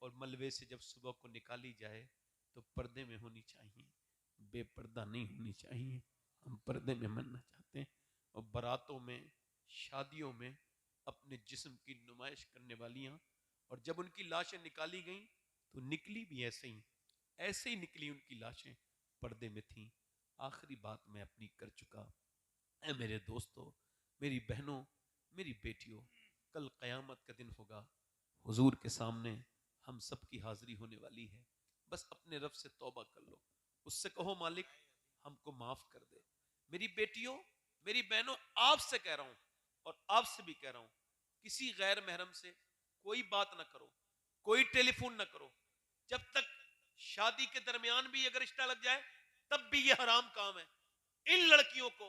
और मलबे से जब सुबह को निकाली जाए तो पर्दे में होनी चाहिए, बेपर्दा नहीं होनी चाहिए। हम पर्दे में मरना चाहते हैं। और बारातों में, शादियों में अपने जिस्म की नुमाइश करने वालियां, और जब उनकी लाशें निकाली गई तो निकली भी ऐसे ही निकली उनकी लाशें, पर्दे में थीं। आखिरी बात मैं अपनी कर चुका। ऐ मेरे दोस्तों, मेरी बहनों, मेरी बेटियों, कल क़यामत का दिन होगा, हुजूर के सामने हम सब की हाजिरी होने वाली है। बस अपने रब से तौबा कर लो, उससे कहो मालिक हमको माफ कर दे। मेरी बेटियों, मेरी बहनों, आपसे कह रहा हूं और आपसे भी कह रहा हूं, किसी गैर महरम से कोई बात ना करो, कोई टेलीफोन ना करो। जब तक शादी के दरमियान भी अगर रिश्ता लग जाए तब भी ये हराम काम है। इन लड़कियों को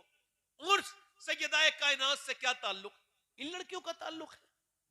और सैयदाए कायनात से क्या ताल्लुक? इन लड़कियों का ताल्लुक है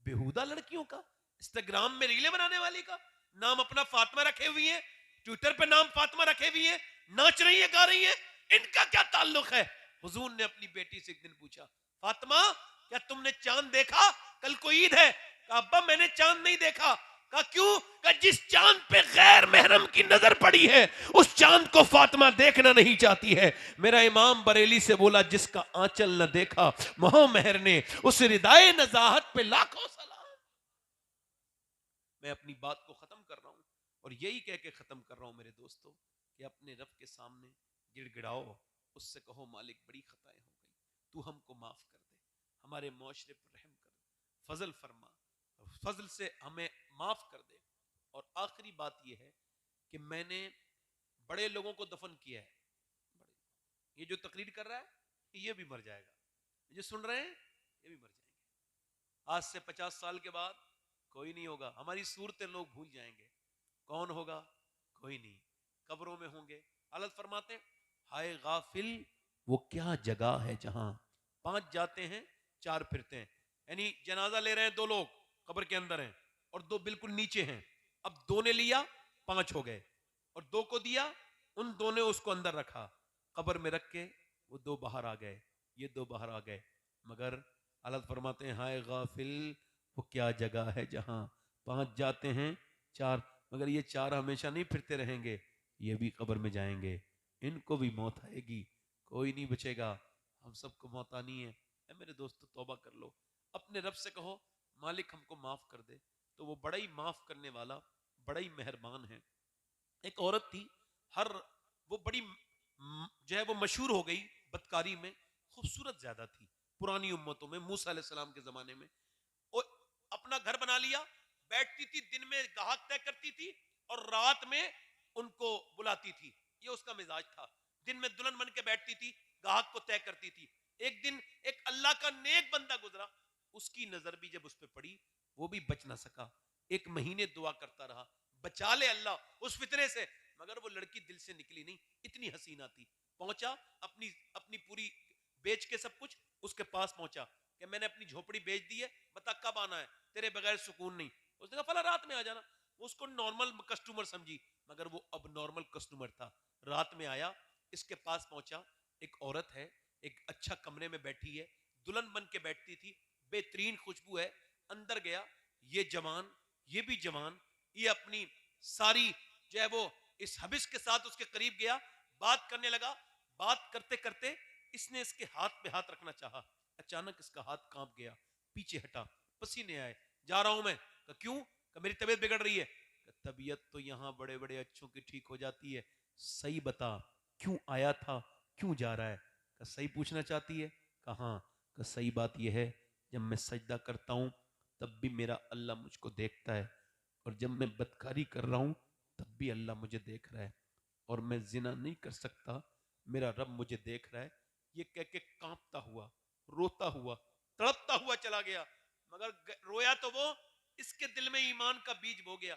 बेहुदा लड़कियों का, इंस्टाग्राम में रीलें बनाने वाली का। नाम अपना फातिमा रखे हुई है, ट्विटर पे नाम फातिमा रखे हुई है, नाच रही है, गा रही है, इनका क्या ताल्लुक है? हुजूर ने अपनी बेटी से एक दिन पूछा, फातिमा क्या तुमने चांद देखा? कल को ईद है। कहा अब्बा मैंने चांद नहीं देखा। कहा क्यों? कहा जिस चांद पे गैर महरम की नजर पड़ी है उस चांद को फातिमा देखना नहीं चाहती है। मेरा इमाम बरेली से बोला, जिसका आंचल न देखा मोहम्मद ने, उस रिदाए नजाहत पे लाखों सलाम। मैं अपनी बात को खत्म कर रहा हूं और यही कह के खत्म कर रहा हूं मेरे दोस्तों कि अपने रब के सामने गिड़गिड़ाओ, उससे कहो मालिक बड़ी खताएं हो गई, तू हमको माफ कर दे, हमारे मुआशरे पर रहम कर, फजल फरमा, फजल से हमें माफ कर दे। और आखिरी बात यह है कि मैंने बड़े लोगों को दफन किया है। ये जो तकरीर कर रहा है ये भी मर जाएगा, ये सुन रहे हैं ये भी मर जाएंगे। आज से 50 साल के बाद कोई नहीं होगा, हमारी सूरतें लोग भूल जाएंगे। कौन होगा? कोई नहीं, कब्रों में होंगे। अल्लाह फरमाते हाय गाफिल वो क्या जगह है जहां 5 जाते हैं 4 फिरते हैं। यानी जनाजा ले रहे हैं 2 लोग कब्र के अंदर हैं और 2 बिल्कुल नीचे हैं। अब 2 ने लिया 5 हो गए और 2 को दिया, उन 2 ने उसको अंदर रखा, कब्र में रख के वो 2 बाहर आ गए, ये 2 बाहर आ गए। मगर अल्लाह फरमाते हैं हाय गाफिल वो क्या जगह है जहां 5 जाते हैं 4, मगर ये 4 हमेशा नहीं फिरते रहेंगे, ये भी कब्र में जाएंगे, इनको भी मौत आएगी, कोई नहीं बचेगा, हम सबको मौत आनी है। मेरे दोस्तों तौबा कर लो, अपने रब से कहो मालिक हमको माफ कर दे, तो वो बड़ा ही माफ करने वाला, बड़ा ही मेहरबान है। एक औरत थी, वो बड़ी जो है वो मशहूर हो गई बदकारी में, खूबसूरत ज्यादा थी पुरानी उम्मतों में, मूसा अलैहिस्सलाम के जमाने में। और अपना घर बना लिया, बैठती थी, दिन में गाहक तय करती थी और रात में उनको बुलाती थी, ये उसका मिजाज था। दिन में दुल्हन बन के बैठती थी, गाहक को तय करती थी। एक दिन एक अल्लाह का नेक बंदा गुजरा, उसकी नजर भी जब उस पर पड़ी वो भी बच ना सका। 1 महीने दुआ करता रहा, बचा ले अल्लाह उस फितरे से, मगर वो लड़की दिल से निकली नहीं, इतनी हसीना थी। पहुंचा अपनी पूरी बेच के सब कुछ, उसके पास पहुंचा कि मैंने अपनी झोपड़ी बेच दी है, बता कब आना है, तेरे बगैर सुकून नहीं। उसने कहा फला रात में आ जाना। वो उसको नॉर्मल कस्टमर समझी, मगर वो अब नॉर्मल कस्टमर था। रात में आया, इसके पास पहुंचा, एक औरत है, एक अच्छा कमरे में बैठी है, दुल्हन बन के बैठती थी, बेहतरीन खुशबू है। अंदर गया, ये जवान, ये भी जवान, ये अपनी सारी जो है वो इस हबिस के साथ उसके करीब गया, बात करने लगा। बात करते करते इसने इसके हाथ पे हाथ रखना चाहा, अचानक इसका हाथ कांप गया, पीछे हटा, पसीने आए। जा रहा हूं मैं। क्यों? मेरी तबीयत बिगड़ रही है। तबीयत तो यहाँ बड़े बड़े अच्छों की ठीक हो जाती है, सही बता, क्यों आया था, क्यों जा रहा है? कहा सही पूछना चाहती है? कहा हाँ। कहा सही बात यह है, जब मैं सजदा करता हूँ तब भी मेरा अल्लाह मुझको देखता है, और जब मैं बदकारी कर रहा हूँ तब भी अल्लाह मुझे देख रहा है, और मैं जिना नहीं कर सकता, मेरा रब मुझे देख रहा है। ये कह के कांपता हुआ, रोता हुआ, तड़पता हुआ चला गया। मगर रोया तो वो, इसके दिल में ईमान का बीज बो गया।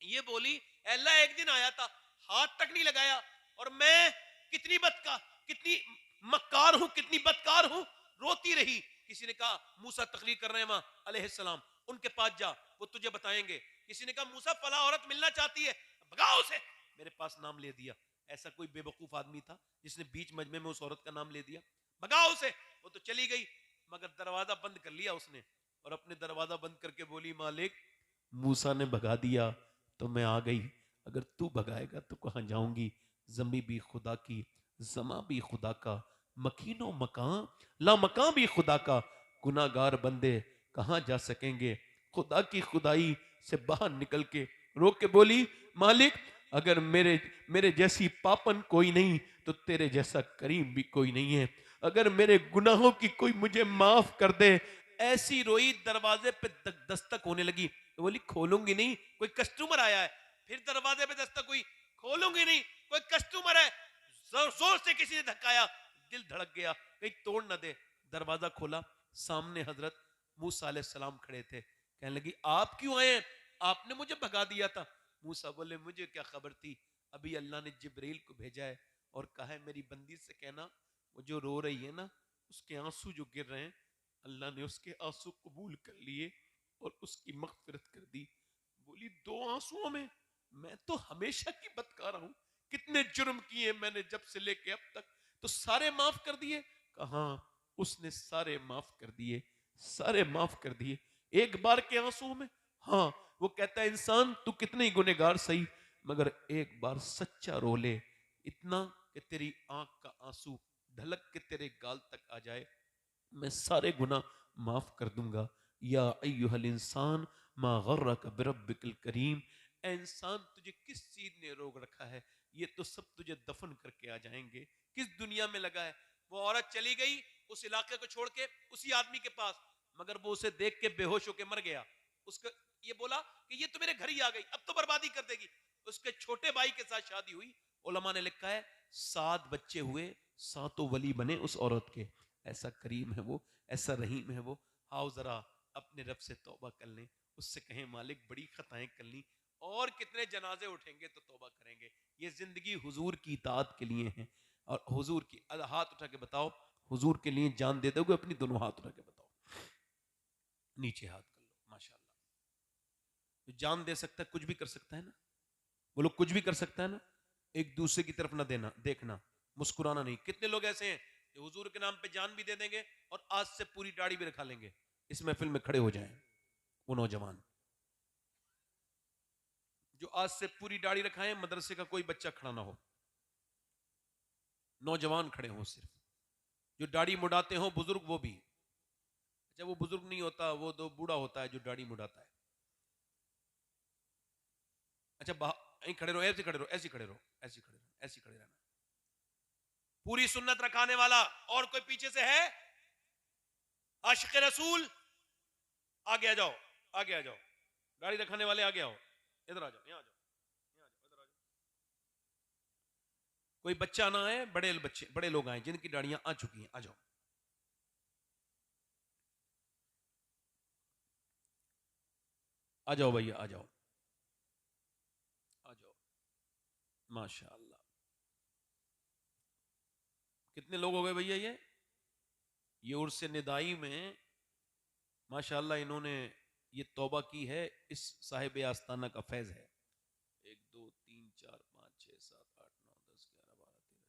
ये बोली अल्लाह एक दिन आया था, हाथ तक नहीं लगाया, और मैं कितनी कितनी मक्कार हूं, कितनी बदकार हूं, रोती रही। किसी ने कहा मूसा तकरीर कर रहे हैं वहां अलैहिस्सलाम, उनके पास जा, वो तुझे बताएंगे। किसी ने कहा मूसा फला औरत मिलना चाहती है, भगाओ उसे। मेरे पास नाम ले दिया। ऐसा कोई बेवकूफ आदमी था जिसने बीच मजमे में उस औरत का नाम ले दिया, भगाओ उसे। वो तो चली गई, मगर दरवाजा बंद कर लिया उसने, और अपने दरवाजा बंद करके बोली मालिक, मूसा ने भगा दिया तो मैं आ गई, अगर तू भगाएगा तो कहां जाऊंगी? जमी भी खुदा की, जमा भी खुदा का, मकीनो मकान ला मकान भी खुदा का, गुनाहगार बंदे कहां जा सकेंगे खुदा की खुदाई से बाहर निकल के। रोक के बोली मालिक, अगर मेरे मेरे जैसी पापन कोई नहीं तो तेरे जैसा करीम भी कोई नहीं है, अगर मेरे गुनाहों की कोई मुझे माफ कर दे। ऐसी रोई, दरवाजे पे दस्तक होने लगी। तो बोली खोलूंगी नहीं, कोई कस्टमर आया है। फिर दरवाजे पे दस्तक हुई, खोलूंगी नहीं, कोई कस्टमर है। जोर से किसी ने धक्काया, दिल धड़क गया कहीं तोड़ ना दे। दरवाजा खोला, सामने हजरत मूसा अलैहिस्सलाम खड़े थे। कहने लगी आप क्यों आए? आपने मुझे भगा दिया था। मूसा बोले मुझे क्या खबर थी, अभी अल्लाह ने जिब्रील को भेजा है और कहा है मेरी बंदी से कहना वो जो रो रही है ना, उसके आंसू जो गिर रहे हैं, अल्लाह ने उसके आंसू कबूल कर लिए और उसकी मगफिरत कर दी। बोली दो आंसुओं में? मैं तो हमेशा की बदकार हूं, कितने जुर्म किए मैंने जब से लेके अब तक, तो सारे माफ कर दिए? कहा उसने सारे माफ कर दिए, सारे माफ कर दिए, एक बार के आंसुओं में। हाँ, वो कहता है इंसान तू कितने ही गुनहगार सही, मगर एक बार सच्चा रो ले, इतना कि तेरी आंख का आंसू ढलक के तेरे गाल तक आ जाए, मैं सारे गुनाह माफ कर दूंगा। या अय्युहल इंसान मा गर्रक बिरब्बिकल करीम, ए इंसान तुझे किस चीज ने रोक रखा है, ये तो सब तुझे दफन करके आ जाएंगे, किस दुनिया में लगा है? वो औरत चली गई उस इलाके को छोड़ के उसी आदमी के पास, मगर वो उसे देख के बेहोश होके मर गया। उसका ये बोला कि ये तो मेरे घर ही आ गई, अब तो बर्बादी कर देगी। उसके छोटे भाई के साथ शादी हुई, उलमा ने लिखा है 7 बच्चे हुए, 7 वली बने उस औरत के। ऐसा करीम है वो, ऐसा रहीम है वो। आओ जरा अपने रब से तौबा कर लें, उससे कहें मालिक बड़ी खताएं कर ली, और कितने जनाजे उठेंगे तो तौबा करेंगे। ये जिंदगी हुजूर की इताअत के लिए है, और हुजूर की हाथ उठा के बताओ, हुजूर के लिए जान दे दोगे? अपनी दोनों हाथ उठा के बताओ, नीचे हाथ कर लो, माशाल्लाह। तो जान दे सकता है, कुछ भी कर सकता है ना, वो लोग कुछ भी कर सकता है ना। एक दूसरे की तरफ ना देना, देखना, मुस्कुराना नहीं। कितने लोग ऐसे हैं जो हुजूर के नाम पे जान भी दे देंगे और आज से पूरी दाढ़ी भी रखा लेंगे, इस महफिल में खड़े हो जाएं वो नौजवान जो आज से पूरी दाढ़ी रखाएं, मदरसे का कोई बच्चा खड़ा ना हो, नौजवान खड़े हो सिर्फ, जो दाढ़ी मुड़ाते हो बुजुर्ग वो भी। अच्छा वो बुजुर्ग नहीं होता, वो तो बूढ़ा होता है जो दाढ़ी मुड़ाता है। अच्छा यहीं खड़े रहो, ऐसे खड़े रहो, ऐसे खड़े रहो, ऐसे खड़े रहो, ऐसे खड़े रहना। पूरी सुन्नत रखाने वाला और कोई पीछे से है? आशिक रसूल आगे आ जाओ, आगे आ जाओ, दाढ़ी रखाने वाले आगे आओ, इधर आ जाओ, यहां आ जाओ, यहां आ जाओ, इधर आ जाओ। कोई बच्चा ना आए, बड़े बच्चे, बड़े लोग आए जिनकी दाढ़ियां आ चुकी हैं, आ जाओ। आ जाओ भैया, आ जाओ, आ जाओ, माशाअल्लाह। कितने लोग हो गए भैया? ये उर्स निदाई में माशाअल्लाह इन्होंने ये तौबा की है, इस साहिब आस्ताना का फैज है। 1 2 3 4 5 6 7 8 9 10 11 12 13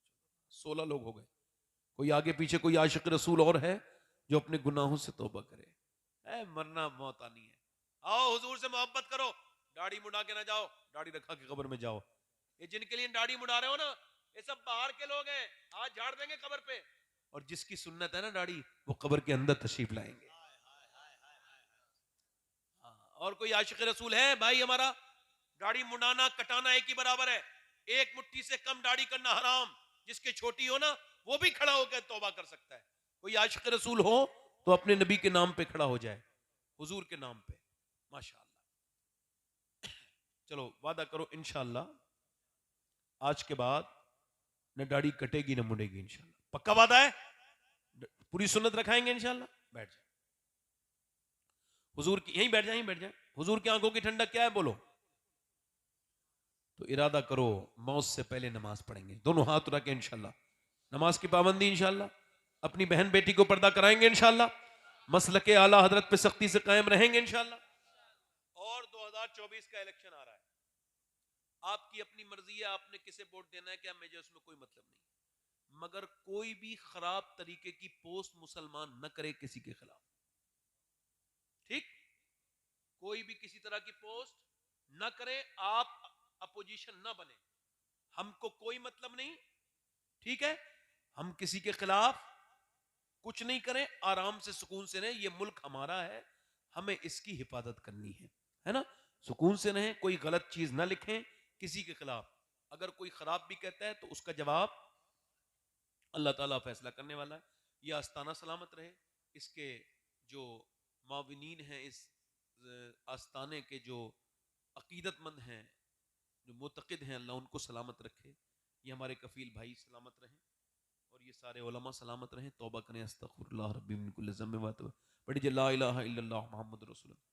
14 16 लोग हो गए। कोई आगे पीछे कोई आशिक रसूल और है जो अपने गुनाहों से तौबा करे? मरना मौत आनी है। आओ हुजूर से मोहब्बत करो, दाढ़ी मुड़ा के ना जाओ, दाढ़ी रखा के कब्र में जाओ। ये जिनके लिए दाढ़ी मुड़ा रहे हो ना, ये सब बाहर के लोग हैं, आज झाड़ देंगे कब्र पे, और जिसकी सुन्नत है ना दाढ़ी, वो कब्र के अंदर तशरीफ लाएंगे। और कोई आशिक रसूल है भाई? हमारा दाढ़ी मुड़ाना कटाना एक ही बराबर है। एक मुट्ठी से कम दाढ़ी करना हराम, जिसके छोटी हो ना वो भी खड़ा होकर तौबा कर सकता है। कोई आशिक रसूल हो तो अपने नबी के नाम पे खड़ा हो जाए, हुजूर के नाम पे, माशाअल्लाह। चलो वादा करो इंशाअल्लाह आज के बाद न दाढ़ी कटेगी न मुड़ेगी, इंशाअल्लाह पक्का वादा है। पूरी सुन्नत रखाएंगे इंशाअल्लाह। बैठ जाए हुजूर की, यहीं बैठ जाए, यहीं बैठ जाए। हुजूर की आंखों की ठंडक क्या है बोलो? तो इरादा करो मौत से पहले नमाज पढ़ेंगे, दोनों हाथ उठा के इंशाअल्लाह। नमाज की पाबंदी इंशाअल्लाह, अपनी बहन बेटी को पर्दा कराएंगे इंशाअल्लाह, मसलके आला हजरत पे सख्ती से कायम रहेंगे इंशाअल्लाह। और 2024 का इलेक्शन आ रहा है, आपकी अपनी मर्जी है आपने किसे वोट देना है, क्या मुझे उसमें कोई मतलब नहीं, मगर कोई भी खराब तरीके की पोस्ट मुसलमान न करे किसी के खिलाफ, ठीक? कोई भी किसी तरह की पोस्ट न करे, आप अपोजिशन न बने, हमको कोई मतलब नहीं, ठीक है? हम किसी के खिलाफ कुछ नहीं करें, आराम से सुकून से रहें, ये मुल्क हमारा है, हमें इसकी हिफाजत करनी है ना? सुकून से रहें, कोई गलत चीज ना लिखें किसी के खिलाफ। अगर कोई खराब भी कहता है तो उसका जवाब अल्लाह ताला फैसला करने वाला है। ये आस्ताना सलामत रहे, इसके जो माविनीन हैं, इस आस्ताने के जो अकीदतमंद हैं, जो मुतक़िद हैं, अल्लाह उनको सलामत रखे। ये हमारे कफील भाई सलामत रहें और ये सारे उलमा सलामत रहें। तौबा करें, अस्तगफिरुल्लाह रब्बी मिन कुल्लि ज़ंबिन व अतूब, पढ़िए ला इलाहा इल्लल्लाह मुहम्मदुर रसूलुल्लाह।